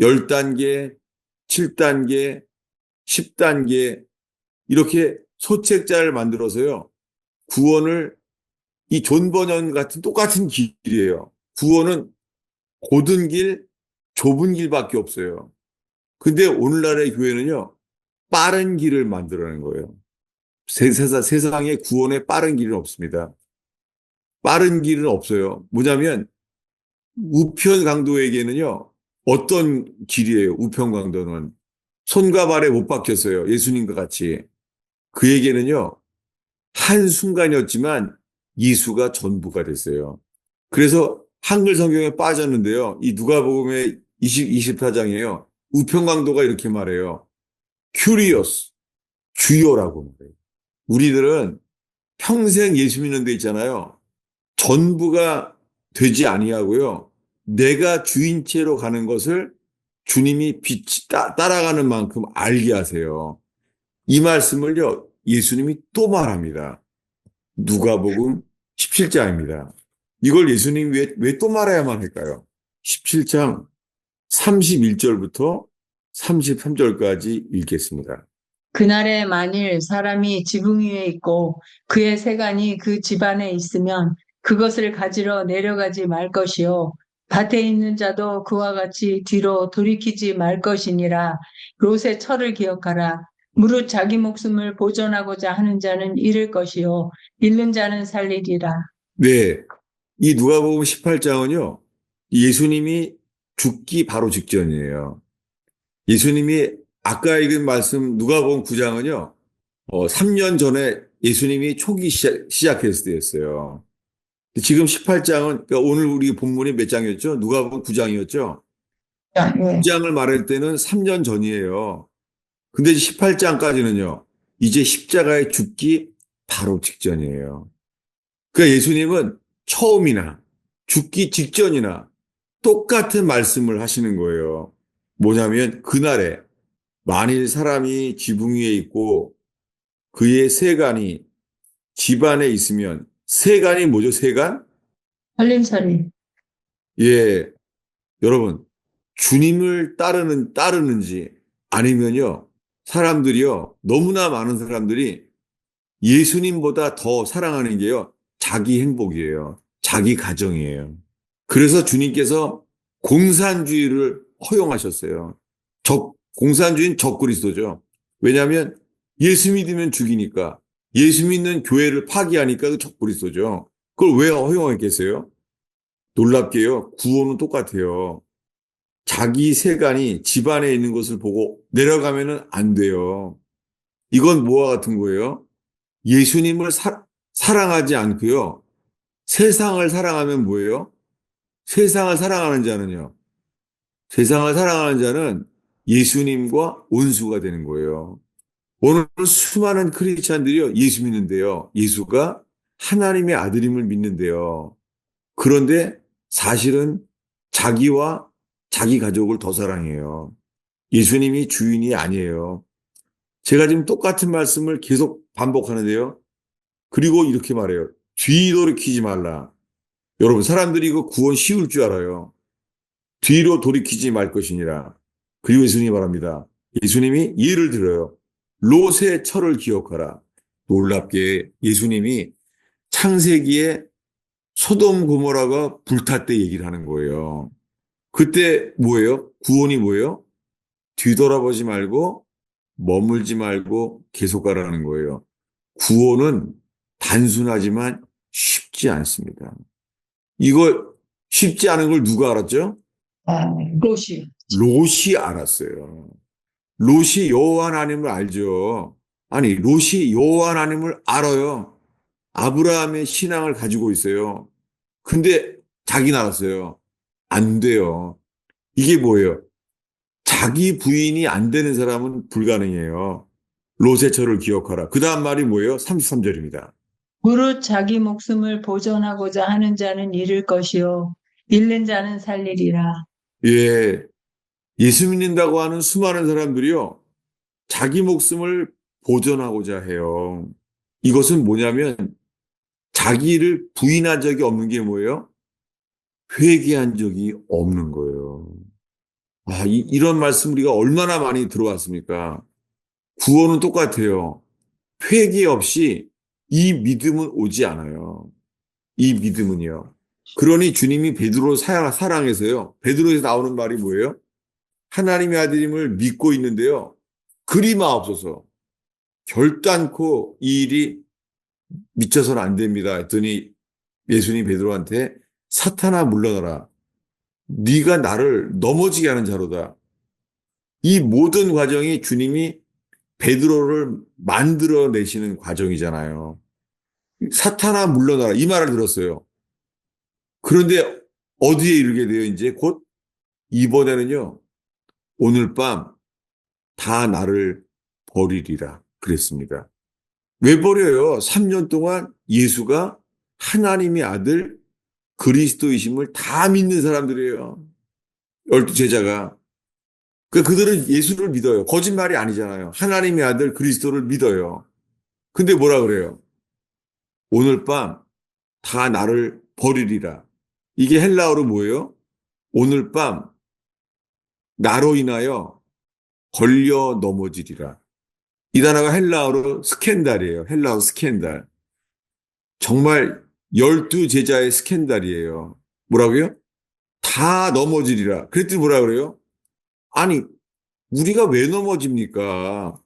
Speaker 2: 10단계, 7단계, 10단계 이렇게 소책자를 만들어서요. 구원을 이 존 버년 같은 똑같은 길이에요. 구원은 곧은 길, 좁은 길밖에 없어요. 근데 오늘날의 교회는요. 빠른 길을 만들어낸 거예요. 세상에 구원의 빠른 길은 없습니다. 빠른 길은 없어요. 뭐냐면 우편 강도에게는요. 어떤 길이에요? 우편 강도는 손과 발에 못 박혔어요. 예수님과 같이. 그에게는요. 한순간이었지만 예수가 전부가 됐어요. 그래서 한글 성경에 빠졌는데요. 이 누가복음의 24장이에요. 우편 강도가 이렇게 말해요. Curious, 주요라고 말해요. 우리들은 평생 예수 믿는 데 있잖아요. 전부가 되지 아니하고요. 내가 주인체로 가는 것을 주님이 따라가는 만큼 알게 하세요. 이 말씀을요. 예수님이 또 말합니다. 누가복음 17장입니다. 이걸 예수님이 왜 또 말해야만 할까요? 17장 31절부터 33절까지 읽겠습니다.
Speaker 1: 그날에 만일 사람이 지붕 위에 있고 그의 세간이 그 집안에 있으면 그것을 가지러 내려가지 말 것이요. 밭에 있는 자도 그와 같이 뒤로 돌이키지 말 것이니라. 롯의 철을 기억하라. 무릇 자기 목숨을 보존하고자 하는 자는 잃을 것이요. 잃는 자는 살리리라.
Speaker 2: 네. 이 누가복음 18장은요. 예수님이 죽기 바로 직전이에요. 예수님이 아까 읽은 말씀 누가복음 9장은요. 3년 전에 예수님이 초기 시작했을 때였어요. 지금 18장은 그러니까 오늘 우리 본문이 몇 장이었죠? 누가복음 9장이었죠?
Speaker 1: 예.
Speaker 2: 9장을 말할 때는 3년 전이에요. 근데 18장까지는요. 이제 십자가에 죽기 바로 직전이에요. 그러니까 예수님은 처음이나 죽기 직전이나 똑같은 말씀을 하시는 거예요. 뭐냐면 그날에 만일 사람이 지붕 위에 있고 그의 세간이 집안에 있으면 세간이 뭐죠? 세간?
Speaker 1: 살림살이.
Speaker 2: 예, 여러분 주님을 따르는지 아니면요 사람들이요 너무나 많은 사람들이 예수님보다 더 사랑하는 게요 자기 행복이에요. 자기 가정이에요. 그래서 주님께서 공산주의를 허용하셨어요. 공산주의는 적그리스도죠. 왜냐하면 예수 믿으면 죽이니까 예수 믿는 교회를 파기하니까 그 적그리스도죠. 그걸 왜 허용했겠어요? 놀랍게요. 구원은 똑같아요. 자기 세간이 집안에 있는 것을 보고 내려가면은 안 돼요. 이건 뭐와 같은 거예요? 예수님을 사랑하지 않고요. 세상을 사랑하면 뭐예요? 세상을 사랑하는 자는요. 세상을 사랑하는 자는 예수님과 원수가 되는 거예요. 오늘 수많은 크리스찬들이요. 예수 믿는데요. 예수가 하나님의 아들임을 믿는데요. 그런데 사실은 자기와 자기 가족을 더 사랑해요. 예수님이 주인이 아니에요. 제가 지금 똑같은 말씀을 계속 반복하는데요. 그리고 이렇게 말해요. 뒤돌이키지 말라. 여러분, 사람들이 이거 구원 쉬울 줄 알아요. 뒤로 돌이키지 말 것이니라. 그리고 예수님이 말합니다. 예수님이 예를 들어요. 롯의 철을 기억하라. 놀랍게 예수님이 창세기에 소돔 고모라가 불탈 때 얘기를 하는 거예요. 그때 뭐예요? 구원이 뭐예요? 뒤돌아보지 말고 머물지 말고 계속 가라는 거예요. 구원은 단순하지만 쉽지 않습니다. 이거 쉽지 않은 걸 누가 알았죠?
Speaker 1: 아, 롯이.
Speaker 2: 롯이 알았어요. 롯이 여호와 하나님을 알죠. 아니, 롯이 여호와 하나님을 알아요. 아브라함의 신앙을 가지고 있어요. 근데 자기는 알았어요. 안 돼요. 이게 뭐예요? 자기 부인이 안 되는 사람은 불가능해요. 롯의 철을 기억하라. 그 다음 말이 뭐예요? 33절입니다.
Speaker 1: 무릇 자기 목숨을 보존하고자 하는 자는 잃을 것이요 잃는 자는 살리리라.
Speaker 2: 예, 예수 믿는다고 하는 수많은 사람들이요. 자기 목숨을 보존하고자 해요. 이것은 뭐냐면 자기를 부인한 적이 없는 게 뭐예요? 회개한 적이 없는 거예요. 아, 이런 말씀 우리가 얼마나 많이 들어왔습니까? 구원은 똑같아요. 회개 없이 이 믿음은 오지 않아요. 이 믿음은요. 그러니 주님이 베드로를 사랑해서요. 베드로에서 나오는 말이 뭐예요? 하나님의 아들임을 믿고 있는데요. 그리 마옵소서. 결단코 이 일이 미쳐서는 안 됩니다. 했더니 예수님 베드로한테 사탄아 물러나라. 네가 나를 넘어지게 하는 자로다. 이 모든 과정이 주님이 베드로를 만들어내시는 과정이잖아요. 사탄아 물러나라. 이 말을 들었어요. 그런데 어디에 이르게 돼요? 이제 곧 이번에는요. 오늘 밤 다 나를 버리리라 그랬습니다. 왜 버려요? 3년 동안 예수가 하나님의 아들 그리스도이심을 다 믿는 사람들이에요. 12제자가. 그들은 예수를 믿어요. 거짓말이 아니잖아요. 하나님의 아들 그리스도를 믿어요. 근데 뭐라 그래요? 오늘 밤 다 나를 버리리라. 이게 헬라어로 뭐예요? 오늘 밤 나로 인하여 걸려 넘어지리라. 이 단어가 헬라어로 스캔달이에요. 헬라어 스캔달. 정말 12제자의 스캔달이에요. 뭐라고요? 다 넘어지리라. 그랬더니 뭐라 그래요? 아니, 우리가 왜 넘어집니까?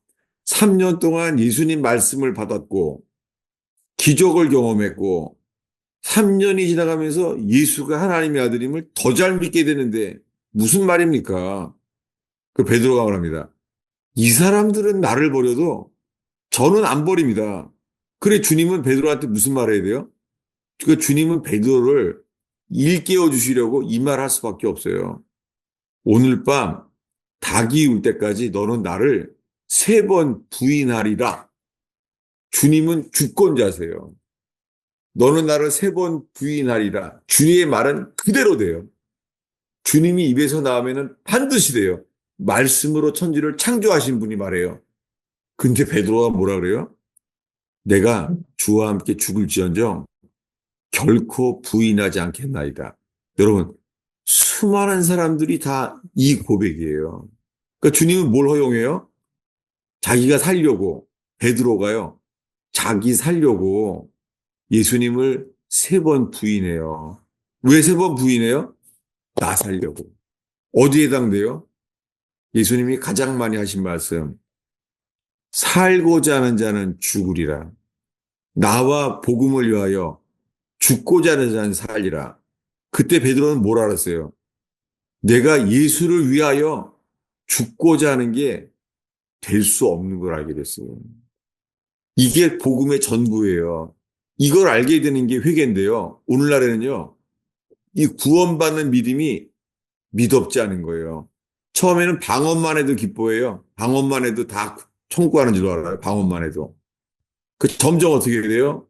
Speaker 2: 3년 동안 예수님 말씀을 받았고, 기적을 경험했고, 3년이 지나가면서 예수가 하나님의 아들임을 더 잘 믿게 되는데, 무슨 말입니까? 그 베드로가 말합니다. 이 사람들은 나를 버려도 저는 안 버립니다. 그래, 주님은 베드로한테 무슨 말 해야 돼요? 그 주님은 베드로를 일깨워 주시려고 이 말 할 수밖에 없어요. 오늘 밤 닭이 울 때까지 너는 나를 3번 부인하리라. 주님은 주권자세요. 너는 나를 3번 부인하리라. 주님의 말은 그대로 돼요. 주님이 입에서 나오면은 반드시 돼요. 말씀으로 천지를 창조하신 분이 말해요. 근데 베드로가 뭐라 그래요? 내가 주와 함께 죽을지언정 결코 부인하지 않겠나이다. 여러분, 수많은 사람들이 다 이 고백이에요. 그러니까 주님은 뭘 허용해요? 자기가 살려고, 베드로가요, 자기 살려고 예수님을 3번 부인해요. 왜 3번 부인해요? 나 살려고. 어디에 해당돼요? 예수님이 가장 많이 하신 말씀. 살고자 하는 자는 죽으리라. 나와 복음을 위하여 죽고자 하는 자는 살리라. 그때 베드로는 뭘 알았어요? 내가 예수를 위하여 죽고자 하는 게 될 수 없는 걸 알게 됐어요. 이게 복음의 전부예요. 이걸 알게 되는 게 회개인데요. 오늘날에는요. 이 구원받는 믿음이 믿업지 않은 거예요. 처음에는 방언만 해도 기뻐해요. 방언만 해도 다 천국하는 줄 알아요. 방언만 해도. 그 점점 어떻게 돼요?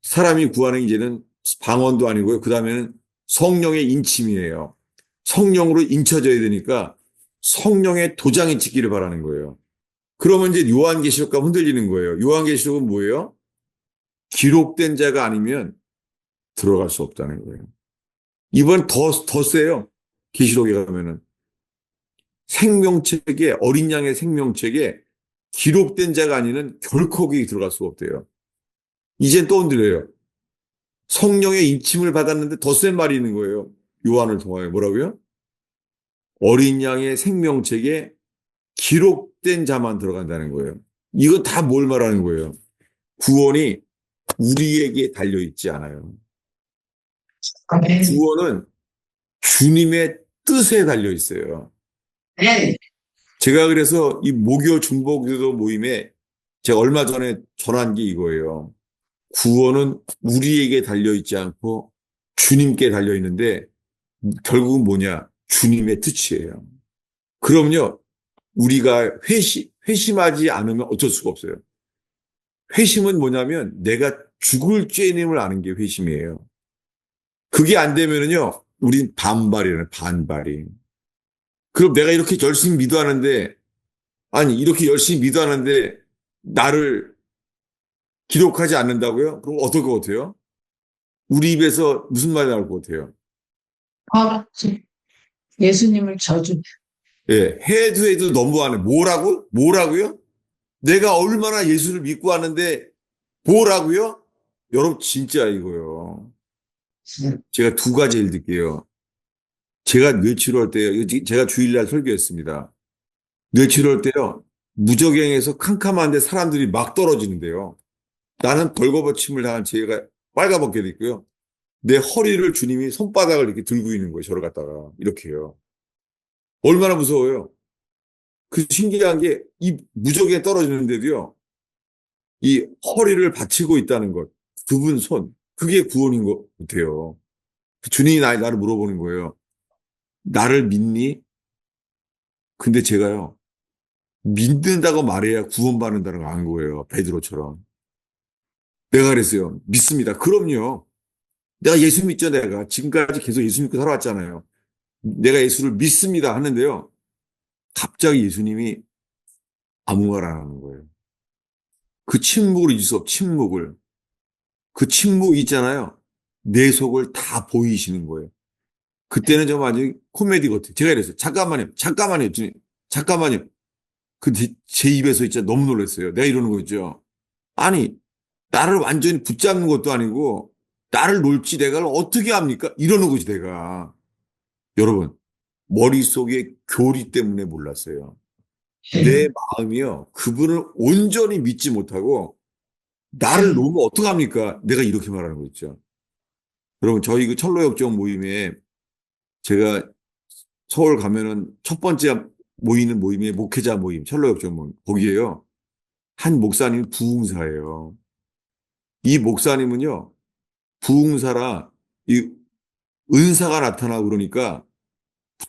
Speaker 2: 사람이 구하는 이제는 방언도 아니고요. 그 다음에는 성령의 인침이에요. 성령으로 인쳐져야 되니까 성령의 도장이 찍기를 바라는 거예요. 그러면 이제 요한계시록과 흔들리는 거예요. 요한계시록은 뭐예요? 기록된 자가 아니면 들어갈 수 없다는 거예요. 이번 더 세요. 계시록에 가면은 생명책에 어린 양의 생명책에 기록된 자가 아니면 결코 거기 들어갈 수가 없대요. 이젠 또 흔들려요. 성령의 인침을 받았는데 더 센 말이 있는 거예요. 요한을 통하여 뭐라고요? 어린 양의 생명책에 기록된 자만 들어간다는 거예요. 이건 다 뭘 말하는 거예요? 구원이 우리에게 달려있지 않아요. 구원은 주님의 뜻에 달려있어요. 제가 그래서 이 목요 중보기도 모임에 제가 얼마 전에 전한 게 이거예요. 구원은 우리에게 달려있지 않고 주님께 달려있는데 결국은 뭐냐? 주님의 뜻이에요. 그럼요, 우리가 회심하지 않으면 어쩔 수가 없어요. 회심은 뭐냐면 내가 죽을 죄인임을 아는 게 회심이에요. 그게 안 되면은요, 우린 반발이에요, 반발이. 그럼 내가 이렇게 열심히 미도하는데, 아니, 이렇게 열심히 미도하는데, 나를 기록하지 않는다고요? 그럼 어떨 것 같아요? 우리 입에서 무슨 말이 나올 것 같아요?
Speaker 1: 아, 예수님을 저주.
Speaker 2: 예, 해도 너무하네. 뭐라고? 뭐라고요? 내가 얼마나 예수를 믿고 하는데, 뭐라고요? 여러분, 진짜 이거요. 제가 두 가지 예를 들게요. 제가 뇌치료할 때, 제가 주일날 설교했습니다. 뇌치료할 때요, 무적행에서 캄캄한데 사람들이 막 떨어지는데요. 나는 벌거벗침을 당한 제가 빨가벗게 됐고요. 내 허리를 주님이 손바닥을 이렇게 들고 있는 거예요. 저를 갖다가. 이렇게요. 얼마나 무서워요. 그 신기한 게 이 무적에 떨어지는데도요. 이 허리를 받치고 있다는 것. 그분 손. 그게 구원인 것 같아요. 주님이 나를 물어보는 거예요. 나를 믿니? 근데 제가요. 믿는다고 말해야 구원받는다는 걸 아는 거예요. 베드로처럼. 내가 그랬어요. 믿습니다. 그럼요. 내가 예수 믿죠, 내가. 지금까지 계속 예수 믿고 살아왔잖아요. 내가 예수를 믿습니다 하는데요. 갑자기 예수님이 아무 말 안 하는 거예요. 그 침묵을 잊을 수 없, 침묵을. 그 침묵 있잖아요. 내 속을 다 보이시는 거예요. 그때는 좀 아주 코미디 같아요. 제가 이랬어요. 잠깐만요. 잠깐만요. 주님. 잠깐만요. 제 입에서 진짜 너무 놀랐어요. 내가 이러는 거 있죠. 아니, 나를 완전히 붙잡는 것도 아니고, 나를 놓을지 내가 어떻게 합니까? 이러는 거지, 내가. 여러분, 머릿속에 교리 때문에 몰랐어요. 내 마음이요, 그분을 온전히 믿지 못하고, 나를 놓으면 어떡합니까? 내가 이렇게 말하는 거 있죠. 여러분, 저희 그 철로역정 모임에 제가 서울 가면은 첫 번째 모이는 모임이 목회자 모임, 철로역정 모임. 거기에요. 한 목사님 부흥사예요. 이 목사님은요, 부흥사라 이 은사가 나타나고 그러니까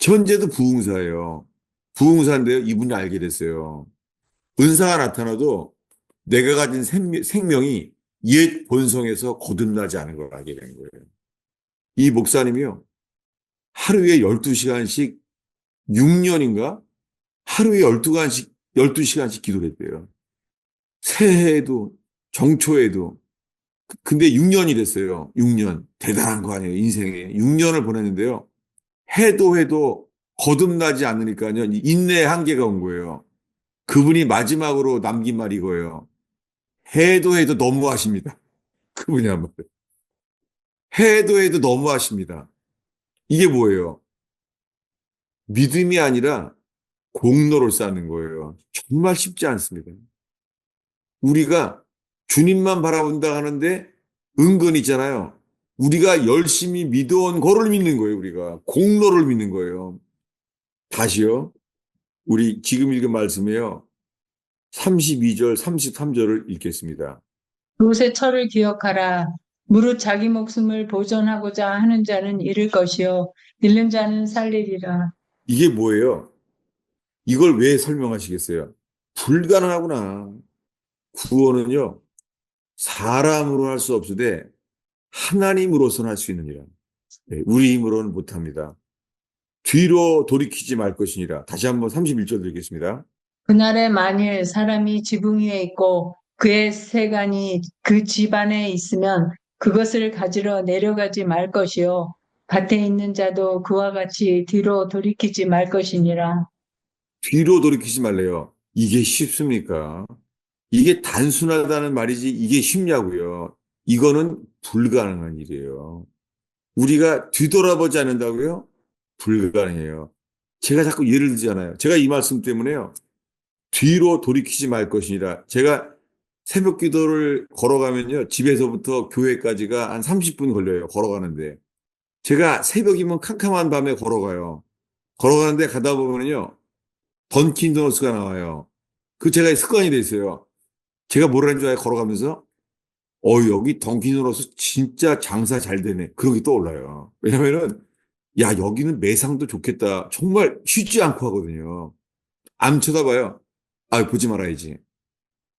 Speaker 2: 현재도 부흥사예요. 부흥사인데요, 이분이 알게 됐어요. 은사가 나타나도 내가 가진 생명이 옛 본성에서 거듭나지 않은 걸 알게 된 거예요. 이 목사님이요, 하루에 12시간씩 6년인가? 하루에 12시간씩 기도를 했대요. 새해에도, 정초에도. 근데 6년이 됐어요. 6년. 대단한 거 아니에요, 인생에. 6년을 보냈는데요. 해도 거듭나지 않으니까요. 인내의 한계가 온 거예요. 그분이 마지막으로 남긴 말이 이거예요. 해도 너무하십니다. 그분이 한 말. 해도 너무하십니다. 이게 뭐예요? 믿음이 아니라 공로를 쌓는 거예요. 정말 쉽지 않습니다. 우리가 주님만 바라본다 하는데 은근 있잖아요. 우리가 열심히 믿어온 거를 믿는 거예요. 우리가 공로를 믿는 거예요. 다시요. 우리 지금 읽은 말씀에요. 32절, 33절을 읽겠습니다.
Speaker 1: 롯의 철을 기억하라. 무릇 자기 목숨을 보존하고자 하는 자는 잃을 것이요 잃는 자는 살리리라.
Speaker 2: 이게 뭐예요? 이걸 왜 설명하시겠어요? 불가능하구나. 구원은요, 사람으로 할 수 없으되 하나님으로서는 할 수 있는 일. 우리 힘으로는 못합니다. 뒤로 돌이키지 말 것이니라. 다시 한번 31절 드리겠습니다.
Speaker 1: 그날에 만일 사람이 지붕 위에 있고 그의 세간이 그 집안에 있으면 그것을 가지러 내려가지 말 것이요. 밭에 있는 자도 그와 같이 뒤로 돌이키지 말 것이니라.
Speaker 2: 뒤로 돌이키지 말래요. 이게 쉽습니까? 이게 단순하다는 말이지 이게 쉽냐고요. 이거는 불가능한 일이에요. 우리가 뒤돌아보지 않는다고요? 불가능해요. 제가 자꾸 예를 들잖아요. 제가 이 말씀 때문에요. 뒤로 돌이키지 말 것이니라. 제가 새벽 기도를 걸어가면요. 집에서부터 교회까지가 한 30분 걸려요. 걸어가는데. 제가 새벽이면 캄캄한 밤에 걸어가요. 걸어가는데 가다 보면요. 던킨 도너스가 나와요. 그 제가 습관이 돼 있어요. 제가 뭐라는 줄 알아요? 걸어가면서 여기 던킨 도너스 진짜 장사 잘 되네. 그러기 떠올라요. 왜냐면은 야, 여기는 매상도 좋겠다. 정말 쉬지 않고 하거든요. 안 쳐다봐요. 아, 보지 말아야지.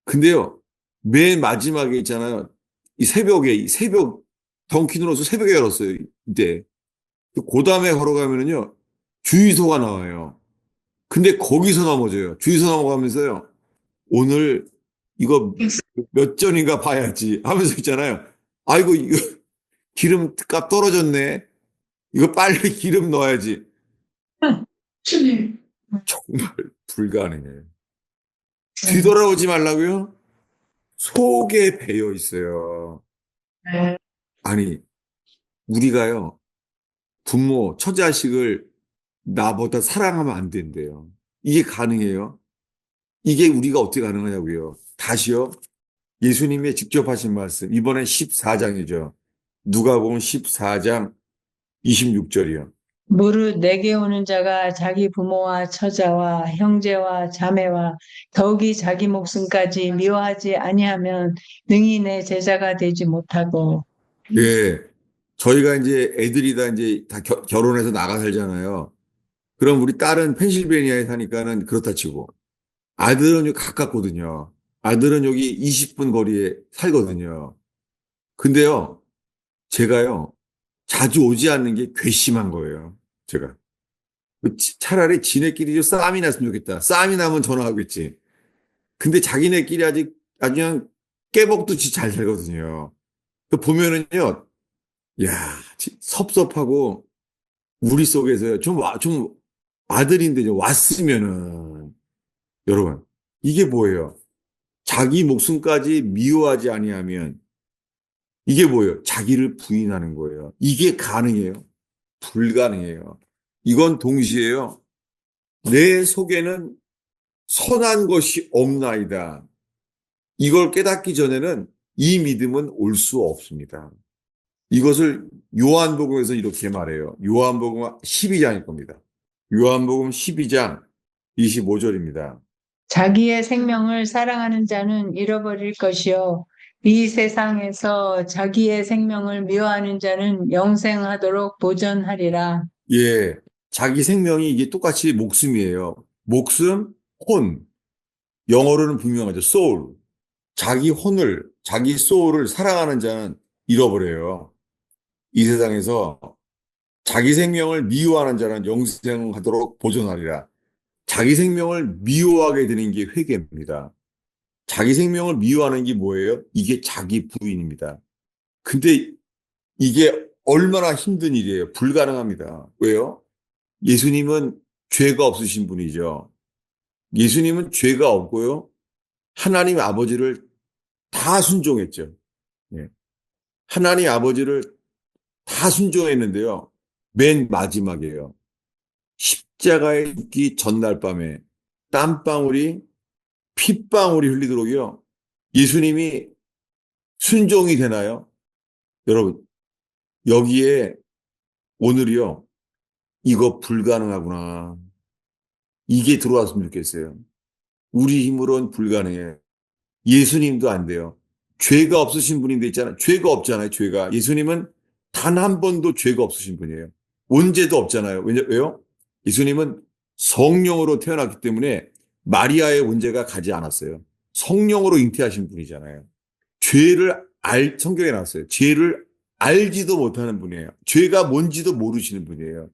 Speaker 2: 근데요, 맨 마지막에 있잖아요. 이 새벽, 던킨으로서 새벽에 열었어요. 이때. 그 다음에 걸어가면은요, 주유소가 나와요. 근데 거기서 넘어져요. 주유소 넘어가면서요, 오늘 이거 몇 전인가 봐야지 하면서 있잖아요. 아이고, 이거 기름값 떨어졌네. 이거 빨리 기름 넣어야지. 정말 불가능해요. 뒤돌아오지 말라고요? 속에 배어 있어요. 아니, 우리가요, 부모, 처자식을 나보다 사랑하면 안 된대요. 이게 가능해요? 이게 우리가 어떻게 가능하냐고요? 다시요. 예수님의 직접 하신 말씀, 이번엔 14장이죠. 누가복음 14장 26절이요.
Speaker 1: 무릇 내게 오는 자가 자기 부모와 처자와 형제와 자매와 더욱이 자기 목숨까지 미워하지 아니하면 능히 내 제자가 되지 못하고.
Speaker 2: 예. 저희가 이제 애들이 다 이제 다 결혼해서 나가 살잖아요. 그럼 우리 딸은 펜실베니아에 사니까는 그렇다 치고, 아들은 여기 가깝거든요. 아들은 여기 20분 거리에 살거든요. 근데요, 제가요, 자주 오지 않는 게 괘씸한 거예요. 제가. 차라리 지네끼리 좀 싸움이 났으면 좋겠다. 싸움이 나면 전화하겠지. 근데 자기네끼리 아직 아주 그냥 깨먹듯이 잘 살거든요. 그 보면은요, 야, 섭섭하고 우리 속에서 좀 아들인데 좀 왔으면은, 여러분, 이게 뭐예요? 자기 목숨까지 미워하지 아니하면 이게 뭐예요? 자기를 부인하는 거예요. 이게 가능해요? 불가능해요. 이건 동시에요. 내 속에는 선한 것이 없나이다. 이걸 깨닫기 전에는 이 믿음은 올 수 없습니다. 이것을 요한복음에서 이렇게 말해요. 요한복음 12장일 겁니다. 요한복음 12장 25절입니다.
Speaker 1: 자기의 생명을 사랑하는 자는 잃어버릴 것이요. 이 세상에서 자기의 생명을 미워하는 자는 영생하도록 보전하리라.
Speaker 2: 예, 자기 생명이 이게 똑같이 목숨이에요. 목숨, 혼. 영어로는 분명하죠. soul. 자기 혼을, 자기 소울을 사랑하는 자는 잃어버려요. 이 세상에서 자기 생명을 미워하는 자는 영생하도록 보존하리라. 자기 생명을 미워하게 되는 게 회개입니다. 자기 생명을 미워하는 게 뭐예요? 이게 자기 부인입니다. 근데 이게 얼마나 힘든 일이에요. 불가능합니다. 왜요? 예수님은 죄가 없으신 분이죠. 예수님은 죄가 없고요. 하나님 아버지를 다 순종했죠. 예. 하나님 아버지를 다 순종했는데요. 맨 마지막이에요. 십자가에 죽기 전날 밤에 땀방울이 핏방울이 흘리도록요. 예수님이 순종이 되나요? 여러분, 여기에 오늘이요. 이거 불가능하구나. 이게 들어왔으면 좋겠어요. 우리 힘으로는 불가능해. 예수님도 안 돼요. 죄가 없으신 분인데 있잖아요. 죄가 없잖아요. 죄가. 예수님은 단 한 번도 죄가 없으신 분이에요. 원죄도 없잖아요. 왜요? 예수님은 성령으로 태어났기 때문에 마리아의 원죄가 가지 않았어요. 성령으로 잉태하신 분이잖아요. 성경에 나왔어요. 죄를 알지도 못하는 분이에요. 죄가 뭔지도 모르시는 분이에요.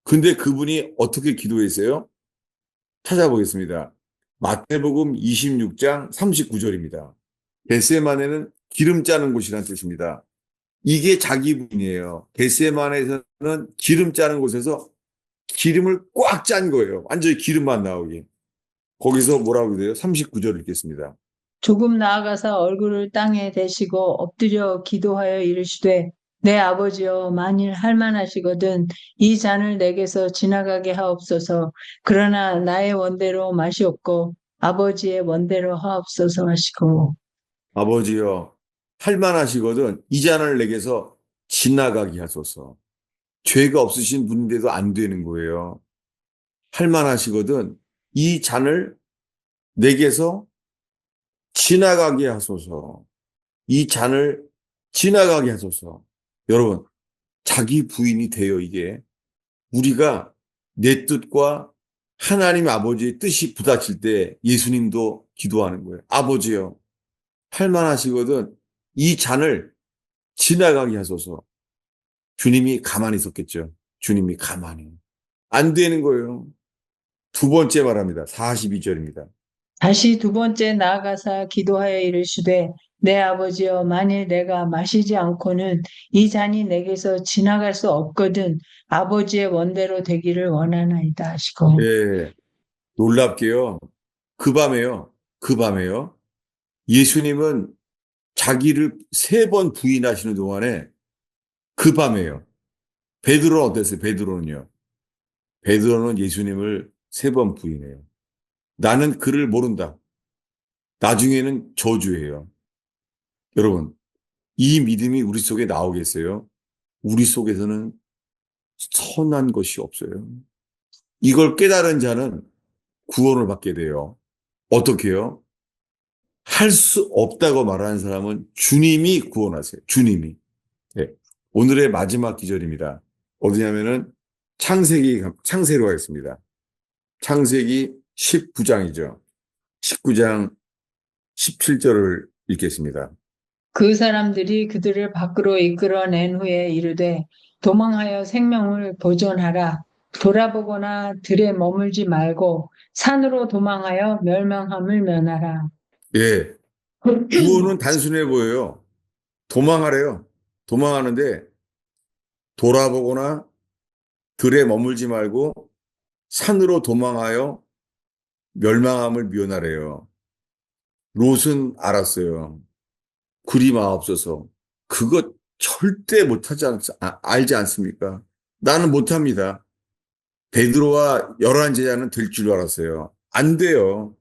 Speaker 2: 근데 그분이 어떻게 기도했어요? 찾아보겠습니다. 마태복음 26장 39절입니다. 겟세마네는 기름 짜는 곳이라는 뜻입니다. 이게 자기 부인이에요. 겟세마네에서는 기름 짜는 곳에서 기름을 꽉 짠 거예요. 완전히 기름만 나오게. 거기서 뭐라고 돼요? 39절 읽겠습니다.
Speaker 1: 조금 나아가서 얼굴을 땅에 대시고 엎드려 기도하여 이르시되 내 아버지여 만일 할만하시거든 이 잔을 내게서 지나가게 하옵소서. 그러나 나의 원대로 마시옵고 아버지의 원대로 하옵소서 하시고.
Speaker 2: 아버지여, 할만하시거든 이 잔을 내게서 지나가게 하소서. 죄가 없으신 분인데도 안 되는 거예요. 할만하시거든 이 잔을 내게서 지나가게 하소서. 이 잔을 지나가게 하소서. 여러분, 자기 부인이 돼요, 이게. 우리가 내 뜻과 하나님 아버지의 뜻이 부딪힐 때 예수님도 기도하는 거예요. 아버지요, 할만하시거든 이 잔을 지나가게 하소서. 주님이 가만히 있었겠죠. 주님이 가만히. 안 되는 거예요. 두 번째 말합니다. 42절입니다.
Speaker 1: 다시 두 번째 나아가사 기도하여 이르시되 내 아버지여 만일 내가 마시지 않고는 이 잔이 내게서 지나갈 수 없거든 아버지의 원대로 되기를 원하나이다 하시고.
Speaker 2: 예, 놀랍게요. 그 밤에요. 예수님은 자기를 세 번 부인하시는 동안에 그 밤에요. 베드로는 어땠어요? 베드로는요. 베드로는 예수님을 세 번 부인해요. 나는 그를 모른다. 나중에는 저주해요. 여러분, 이 믿음이 우리 속에 나오겠어요? 우리 속에서는 선한 것이 없어요. 이걸 깨달은 자는 구원을 받게 돼요. 어떻게 해요? 할 수 없다고 말하는 사람은 주님이 구원하세요. 주님이. 네. 오늘의 마지막 기절입니다. 어디냐면은 창세로 가겠습니다. 창세기 19장이죠. 19장 17절을 읽겠습니다.
Speaker 1: 그 사람들이 그들을 밖으로 이끌어낸 후에 이르되 도망하여 생명을 보존하라. 돌아보거나 들에 머물지 말고 산으로 도망하여 멸망함을 면하라.
Speaker 2: 예. 구원은 단순해 보여요. 도망하래요. 도망하는데 돌아보거나 들에 머물지 말고 산으로 도망하여 멸망함을 면하래요. 롯은 알았어요. 그리 마옵소서. 그것 절대 알지 않습니까? 나는 못합니다. 베드로와 열한 제자는 될 줄 알았어요. 안 돼요.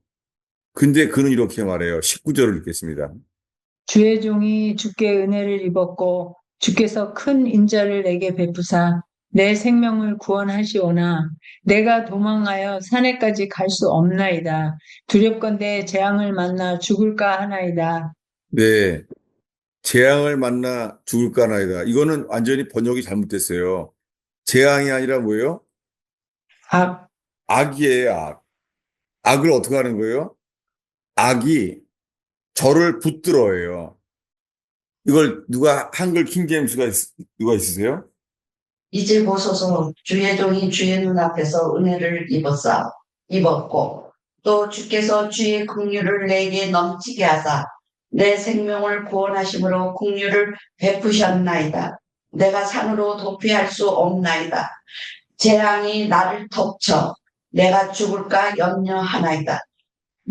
Speaker 2: 근데 그는 이렇게 말해요. 19절을 읽겠습니다.
Speaker 1: 주의 종이 주께 은혜를 입었고 주께서 큰 인자를 내게 베푸사 내 생명을 구원하시오나 내가 도망하여 산에까지 갈 수 없나이다. 두렵건대 재앙을 만나 죽을까 하나이다.
Speaker 2: 네. 재앙을 만나 죽을까나이다. 이거는 완전히 번역이 잘못됐어요. 재앙이 아니라 뭐예요?
Speaker 1: 아,
Speaker 2: 악이에요, 악. 악을 어떻게 하는 거예요? 악이 저를 붙들어요. 이걸 누가 한글 킹제임스가 누가 있으세요?
Speaker 3: 이제 보소서 주의 종이 주의 눈앞에서 은혜를 입었고 또 주께서 주의 긍휼을 내게 넘치게 하사 내 생명을 구원하심으로 긍휼을 베푸셨나이다. 내가 산으로 도피할 수 없나이다. 재앙이 나를 덮쳐 내가 죽을까 염려하나이다.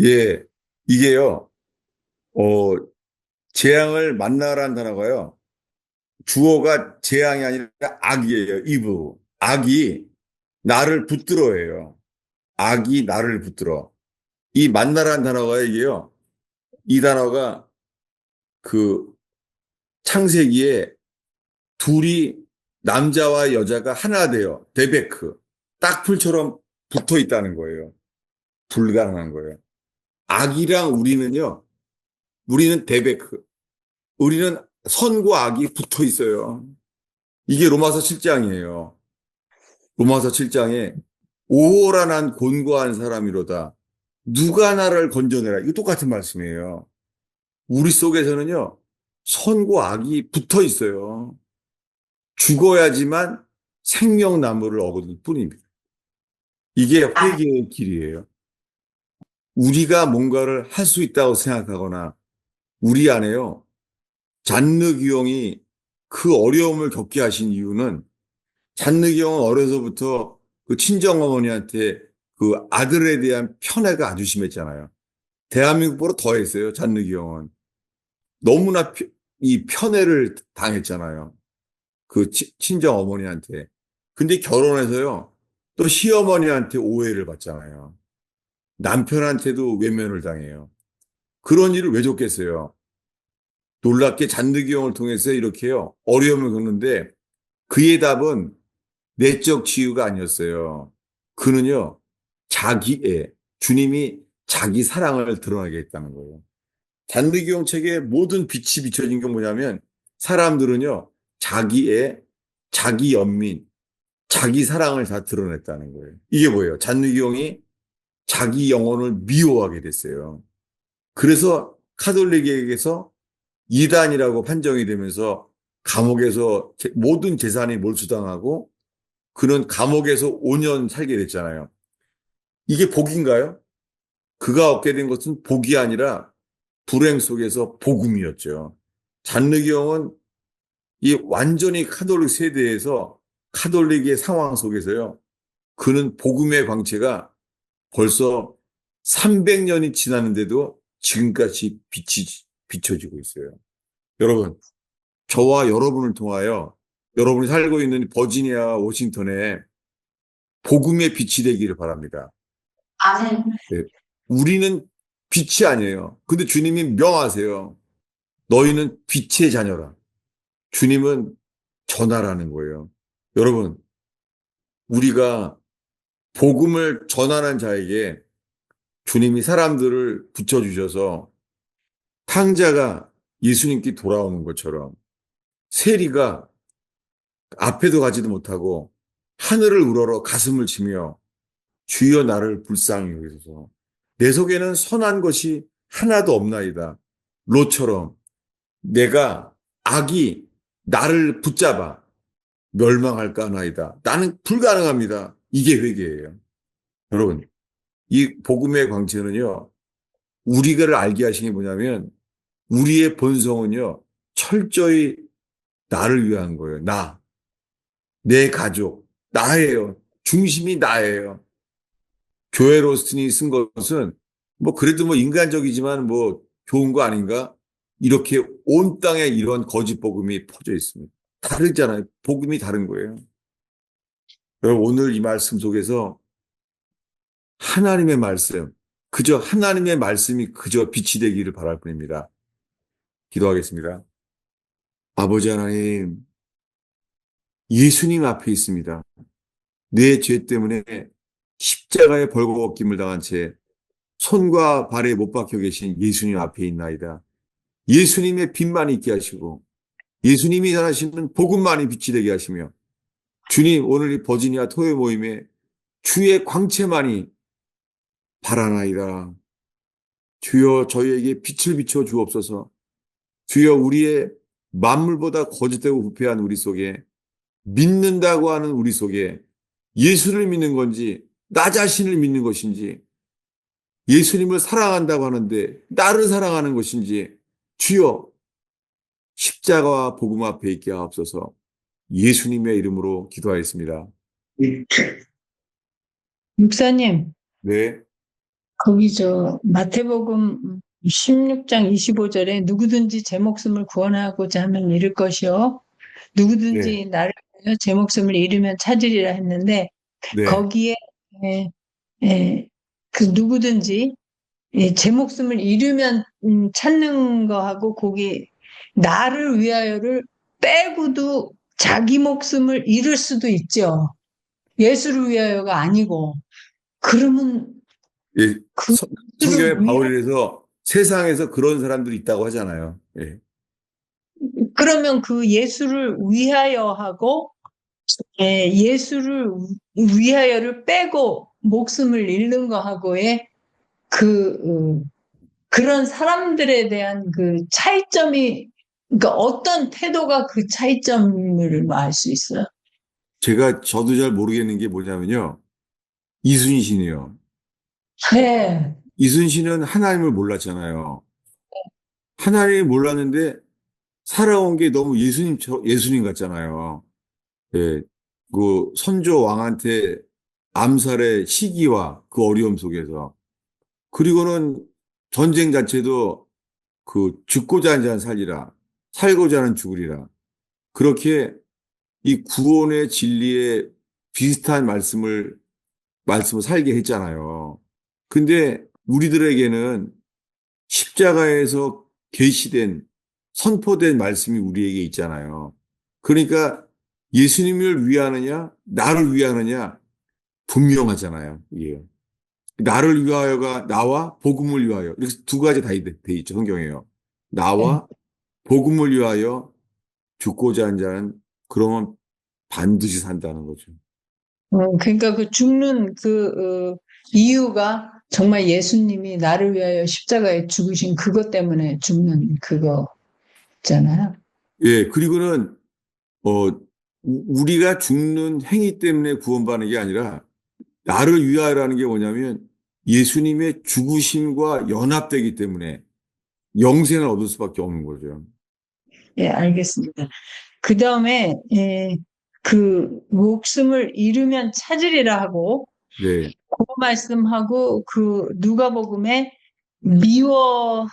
Speaker 2: 예, 이게요, 어, 재앙을 만나라는 단어가요. 주어가 재앙이 아니라 악이에요, 이브. 악이 나를 붙들어예요. 악이 나를 붙들어. 이 만나라는 단어가 이게요. 이 단어가 그 창세기에 둘이 남자와 여자가 하나 되어 데베크 딱풀처럼 붙어 있다는 거예요. 불가능한 거예요. 악이랑 우리는 데베크. 우리는 선과 악이 붙어 있어요. 이게 로마서 7장이에요. 로마서 7장에 오호라 난 곤고한 사람이로다. 누가 나를 건져내라. 이거 똑같은 말씀이에요. 우리 속에서는요, 선과 악이 붙어 있어요. 죽어야지만 생명나무를 얻을 뿐입니다. 이게 회개의 길이에요. 우리가 뭔가를 할 수 있다고 생각하거나 우리 안에요. 잔느귀용이 그 어려움을 겪게 하신 이유는 잔느귀용은 어려서부터 그 친정어머니한테 그 아들에 대한 편애가 아주 심했잖아요. 대한민국보다 더했어요. 잔느귀용은. 너무나 이 편애를 당했잖아요. 그 친정 어머니한테. 근데 결혼해서요. 또 시어머니한테 오해를 받잖아요. 남편한테도 외면을 당해요. 그런 일을 왜 줬겠어요? 놀랍게 잔느귀용을 통해서 이렇게요. 어려움을 겪는데 그의 답은 내적 치유가 아니었어요. 그는요. 자기의 주님이 자기 사랑을 드러나게 했다는 거예요. 잔느귀용 책의 모든 빛이 비춰진 게 뭐냐면 사람들은요. 자기 연민, 자기 사랑을 다 드러냈다는 거예요. 이게 뭐예요? 잔느귀용이 자기 영혼을 미워하게 됐어요. 그래서 카톨릭에게서 이단이라고 판정이 되면서 감옥에서 모든 재산이 몰수당하고 그는 감옥에서 5년 살게 됐잖아요. 이게 복인가요? 그가 얻게 된 것은 복이 아니라 불행 속에서 복음이었죠. 잔느경은 이 완전히 카톨릭 세대에서 카톨릭의 상황 속에서요. 그는 복음의 광채가 벌써 300년이 지났는데도 지금까지 비춰지고 있어요. 여러분, 저와 여러분을 통하여 여러분이 살고 있는 버지니아, 워싱턴에 복음의 빛이 되기를 바랍니다.
Speaker 3: 아멘.
Speaker 2: 네. 우리는 빛이 아니에요. 근데 주님이 명하세요. 너희는 빛의 자녀라. 주님은 전하라는 거예요. 여러분, 우리가 복음을 전하는 자에게 주님이 사람들을 붙여주셔서 탕자가 예수님께 돌아오는 것처럼 세리가 앞에도 가지도 못하고 하늘을 우러러 가슴을 치며 주여 나를 불쌍히 여기소서. 내 속에는 선한 것이 하나도 없나이다. 롯처럼 내가 악이 나를 붙잡아 멸망할까 하나이다. 나는 불가능합니다. 이게 회개예요. 여러분, 이 복음의 광채는요. 우리가 알게 하신 게 뭐냐면 우리의 본성은요. 철저히 나를 위한 거예요. 내 가족, 나예요. 중심이 나예요. 교회 로스틴이 쓴 것은 뭐 그래도 뭐 인간적이지만 뭐 좋은 거 아닌가? 이렇게 온 땅에 이런 거짓 복음이 퍼져 있습니다. 다르잖아요. 복음이 다른 거예요. 여러분 오늘 이 말씀 속에서 하나님의 말씀, 그저 하나님의 말씀이 그저 빛이 되기를 바랄 뿐입니다. 기도하겠습니다. 아버지 하나님, 예수님 앞에 있습니다. 내 죄 때문에 십자가에 벌거벗김을 당한 채 손과 발에 못 박혀 계신 예수님 앞에 있나이다. 예수님의 빛만 있게 하시고 예수님이 전하시는 복음만이 빛이 되게 하시며 주님 오늘 이 버지니아 토요 모임에 주의 광채만이 바라나이다. 주여 저희에게 빛을 비춰 주옵소서. 주여 우리의 만물보다 거짓되고 부패한 우리 속에 믿는다고 하는 우리 속에 예수를 믿는 건지 나 자신을 믿는 것인지 예수님을 사랑한다고 하는데 나를 사랑하는 것인지 주여 십자가와 복음 앞에 있게 하옵소서. 예수님의 이름으로 기도하였습니다.
Speaker 1: 목사님,
Speaker 2: 네,
Speaker 1: 거기 마태복음 16장 25절에 누구든지 제 목숨을 구원하고자 하면 잃을 것이요. 누구든지
Speaker 2: 네,
Speaker 1: 나를 위하여 제 목숨을 잃으면 찾으리라 했는데
Speaker 2: 네.
Speaker 1: 거기에 에, 그 누구든지 제 목숨을 잃으면 찾는 거하고 거기 나를 위하여를 빼고도 자기 목숨을 잃을 수도 있죠. 예수를 위하여가 아니고 그러면
Speaker 2: 예,
Speaker 1: 그
Speaker 2: 성경에
Speaker 1: 예수를 위하
Speaker 2: 바울에서 세상에서 그런 사람들이 있다고 하잖아요. 예.
Speaker 1: 그러면 그 예수를 위하여 하고 예수를 위하여를 빼고 목숨을 잃는 거하고의 그런 사람들에 대한 그 차이점이 그러니까 어떤 태도가 그 차이점을 알 수 있어요.
Speaker 2: 저도 잘 모르겠는 게 뭐냐면요. 이순신이요.
Speaker 1: 네.
Speaker 2: 이순신은 하나님을 몰랐잖아요. 하나님을 몰랐는데 살아온 게 너무 예수님 같잖아요. 예, 그 선조 왕한테 암살의 시기와 그 어려움 속에서 그리고는 전쟁 자체도 그 죽고자 하는 자는 살리라, 살고자 하는 죽으리라. 그렇게 이 구원의 진리에 비슷한 말씀을 살게 했잖아요. 근데 우리들에게는 십자가에서 계시된, 선포된 말씀이 우리에게 있잖아요. 그러니까 예수님을 위하느냐, 나를 위하느냐, 분명하잖아요. 이게. 나를 위하여가 나와 복음을 위하여. 이렇게 두 가지 다 돼 있죠. 성경에요.
Speaker 1: 네.
Speaker 2: 나와 복음을 위하여 죽고자 한 자는 그러면 반드시 산다는 거죠.
Speaker 1: 그러니까 그 죽는 이유가 정말 예수님이 나를 위하여 십자가에 죽으신 그것 때문에 죽는 그거 있잖아요.
Speaker 2: 예, 그리고는, 우리가 죽는 행위 때문에 구원받는 게 아니라 나를 위하여라는 게 뭐냐면 예수님의 죽으심과 연합되기 때문에 영생을 얻을 수밖에 없는 거죠.
Speaker 1: 예, 알겠습니다. 그 다음에, 그 목숨을 잃으면 찾으리라 하고,
Speaker 2: 네,
Speaker 1: 그 말씀하고 그 누가복음에 미워하지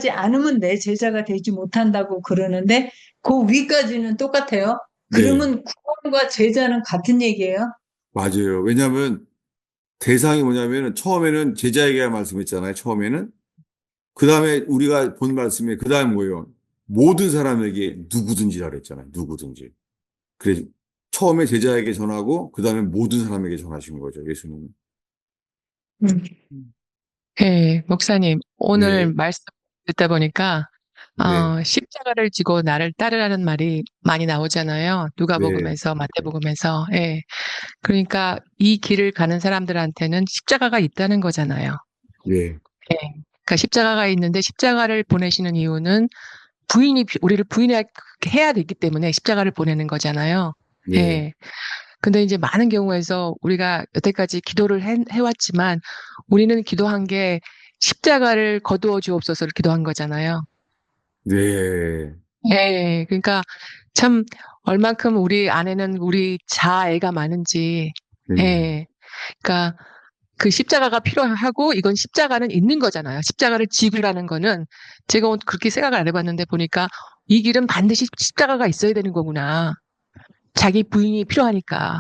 Speaker 1: 않으면 내 제자가 되지 못한다고 그러는데 그 위까지는 똑같아요.
Speaker 2: 네,
Speaker 1: 그러면 구원과 제자는 같은 얘기예요?
Speaker 2: 맞아요. 왜냐하면 대상이 뭐냐면 처음에는 제자에게 말씀했잖아요. 처음에는. 그 다음에 우리가 본 말씀에 그 다음에 뭐예요? 모든 사람에게 누구든지라 그랬잖아요. 누구든지. 그래 처음에 제자에게 전하고 그 다음에 모든 사람에게 전하신 거죠. 예수님은.
Speaker 1: 음.
Speaker 4: 네, 목사님, 오늘
Speaker 2: 네,
Speaker 4: 말씀 듣다 보니까,
Speaker 2: 네,
Speaker 4: 십자가를 지고 나를 따르라는 말이 많이 나오잖아요.
Speaker 2: 네,
Speaker 4: 누가복음에서, 마태복음에서. 예. 그러니까 이 길을 가는 사람들한테는 십자가가 있다는 거잖아요.
Speaker 2: 네,
Speaker 4: 예. 그러니까 십자가가 있는데 십자가를 보내시는 이유는 우리를 부인해야 되기 때문에 십자가를 보내는 거잖아요.
Speaker 2: 네.
Speaker 4: 예. 근데 이제 많은 경우에서 우리가 여태까지 기도를 해왔지만 우리는 기도한 게 십자가를 거두어 주옵소서를 기도한 거잖아요.
Speaker 2: 네,
Speaker 4: 예. 그러니까 참 얼만큼 우리 안에는 우리 자애가 많은지.
Speaker 2: 네.
Speaker 4: 예. 그러니까 그 십자가가 필요하고 이건 십자가는 있는 거잖아요. 십자가를 지으라는 거는 제가 그렇게 생각을 안 해봤는데 보니까 이 길은 반드시 십자가가 있어야 되는 거구나. 자기 부인이 필요하니까.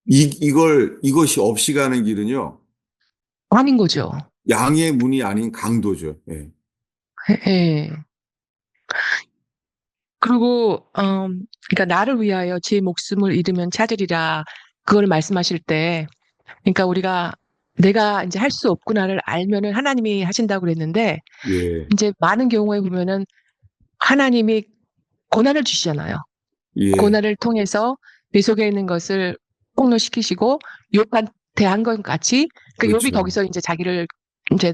Speaker 2: 이것이 없이 가는 길은요,
Speaker 4: 아닌 거죠.
Speaker 2: 양의 문이 아닌 강도죠. 예.
Speaker 4: 예. 그리고, 그러니까 나를 위하여 제 목숨을 잃으면 찾으리라. 그걸 말씀하실 때, 그러니까 내가 이제 할 수 없구나를 알면은 하나님이 하신다고 그랬는데,
Speaker 2: 예,
Speaker 4: 이제 많은 경우에 보면은 하나님이 고난을 주시잖아요.
Speaker 2: 예,
Speaker 4: 고난을 통해서 내 속에 있는 것을 폭로시키시고, 욥한테 한 것 같이, 그 욥이
Speaker 2: 그렇죠.
Speaker 4: 거기서 이제 자기를 이제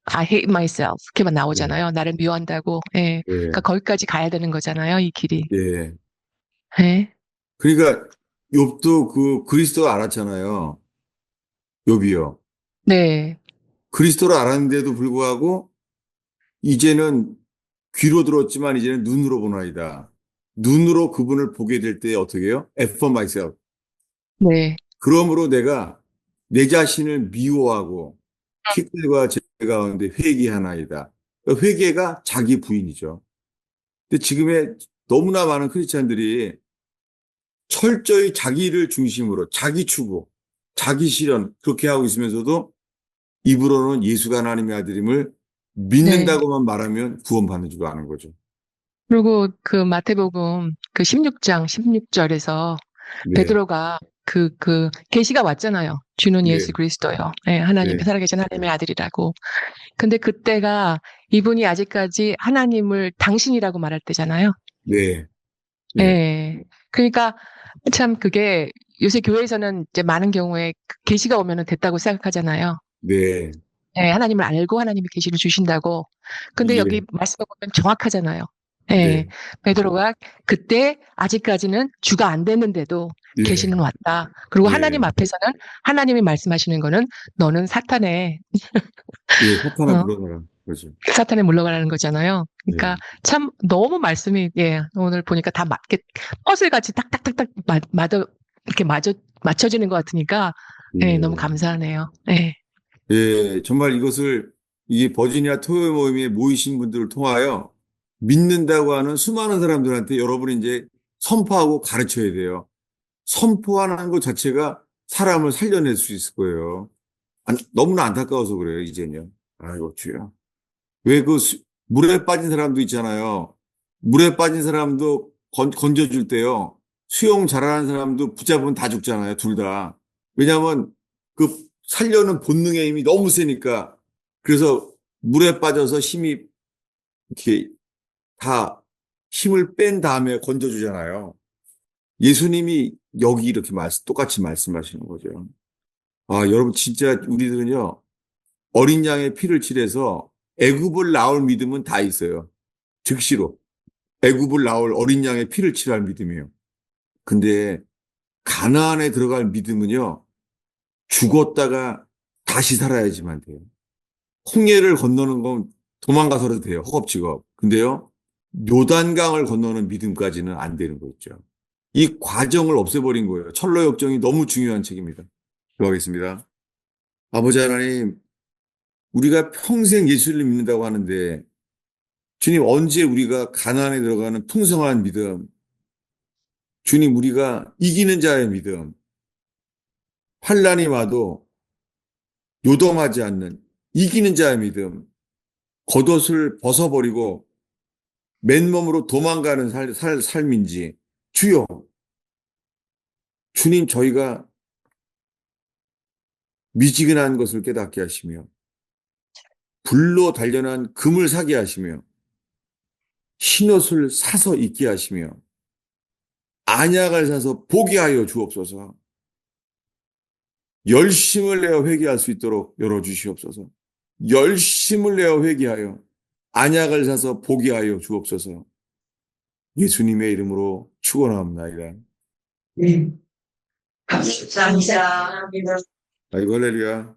Speaker 4: I hate myself. 이렇게만
Speaker 2: 예,
Speaker 4: 나오잖아요. 나를 미워한다고. 예.
Speaker 2: 예,
Speaker 4: 그러니까 거기까지 가야 되는 거잖아요. 이 길이.
Speaker 2: 예.
Speaker 4: 예.
Speaker 2: 그러니까 욥도 그 그리스도를 알았잖아요. 욥이요.
Speaker 4: 네.
Speaker 2: 그리스도를 알았는데도 불구하고 이제는 귀로 들었지만 이제는 눈으로 보나이다. 눈으로 그분을 보게 될 때 어떻게 해요? F for myself.
Speaker 4: 네.
Speaker 2: 그러므로 내가 내 자신을 미워하고 티끌과 재 가운데 회개하나이다. 그러니까 회개가 자기 부인이죠. 근데 지금의 너무나 많은 크리스찬들이 철저히 자기를 중심으로 자기 추구, 자기 실현 그렇게 하고 있으면서도 입으로는 예수가 하나님의 아들임을
Speaker 4: 네.
Speaker 2: 믿는다고만 말하면 구원받는 줄 아는 거죠.
Speaker 4: 그리고 그 마태복음 그 16장 16절에서
Speaker 2: 네,
Speaker 4: 베드로가 계시가 왔잖아요. 주는 예수
Speaker 2: 네,
Speaker 4: 그리스도요. 예, 하나님,
Speaker 2: 네,
Speaker 4: 살아계신 하나님의 아들이라고. 근데 그때가 이분이 아직까지 하나님을 당신이라고 말할 때잖아요.
Speaker 2: 네, 네,
Speaker 4: 예. 그러니까 참 그게 요새 교회에서는 이제 많은 경우에 계시가 오면은 됐다고 생각하잖아요.
Speaker 2: 네.
Speaker 4: 예, 하나님을 알고 하나님이 계시를 주신다고. 근데
Speaker 2: 이게,
Speaker 4: 여기 말씀을 보면 정확하잖아요. 예,
Speaker 2: 네.
Speaker 4: 베드로가 그때 아직까지는 주가 안 됐는데도
Speaker 2: 예.
Speaker 4: 계시는 왔다. 그리고
Speaker 2: 예.
Speaker 4: 하나님 앞에서는 하나님이 말씀하시는 거는 너는 사탄의
Speaker 2: 예, 사탄아
Speaker 4: 어,
Speaker 2: 물러나라. 그렇죠.
Speaker 4: 사탄에 물러가라는 거잖아요.
Speaker 2: 예.
Speaker 4: 그러니까 참 너무 말씀이 오늘 보니까 다 맞게 퍼즐같이 딱딱딱딱 이렇게 맞춰지는 것 같으니까 너무
Speaker 2: 예.
Speaker 4: 감사하네요. 예.
Speaker 2: 예, 정말 이 버지니아 토요 모임에 모이신 분들을 통하여 믿는다고 하는 수많은 사람들한테 여러분이 이제 선포하고 가르쳐야 돼요. 선포하는 것 자체가 사람을 살려낼 수 있을 거예요. 너무나 안타까워서 그래요, 이제는요. 아이고, 주여. 왜 물에 빠진 사람도 있잖아요. 물에 빠진 사람도 건져줄 때요. 수영 잘하는 사람도 붙잡으면 다 죽잖아요, 둘 다. 왜냐하면 그 살려는 본능의 힘이 너무 세니까. 그래서 물에 빠져서 힘이 이렇게 다 힘을 뺀 다음에 건져주잖아요. 예수님이 여기 이렇게 똑같이 말씀하시는 거죠. 아, 여러분 진짜 우리들은요. 어린 양의 피를 칠해서 애굽을 나올 믿음은 다 있어요. 즉시로. 애굽을 나올 어린 양의 피를 칠할 믿음이에요. 근데 가나안에 들어갈 믿음은요. 죽었다가 다시 살아야지만 돼요. 홍해를 건너는 건 도망가서도 돼요. 허겁지겁. 근데요. 요단강을 건너는 믿음까지는 안 되는 거 있죠. 이 과정을 없애버린 거예요. 철로 역정이 너무 중요한 책입니다. 기도하겠습니다. 아버지 하나님, 우리가 평생 예수를 믿는다고 하는데 주님 언제 우리가 가나안에 들어가는 풍성한 믿음, 주님 우리가 이기는 자의 믿음, 환난이 와도 요동하지 않는 이기는 자의 믿음, 겉옷을 벗어버리고 맨몸으로 도망가는 삶인지 주여, 주님 저희가 미지근한 것을 깨닫게 하시며 불로 단련한 금을 사게 하시며 흰옷을 사서 입게 하시며 안약을 사서 보게 하여 주옵소서. 열심을 내어 회개할 수 있도록 열어주시옵소서. 열심을 내어 회개하여 안약을 사서 보게 하여 주옵소서. 예수님의 이름으로 축원합니다.
Speaker 3: 네. 감사합니다.
Speaker 2: 아이고 할렐루야.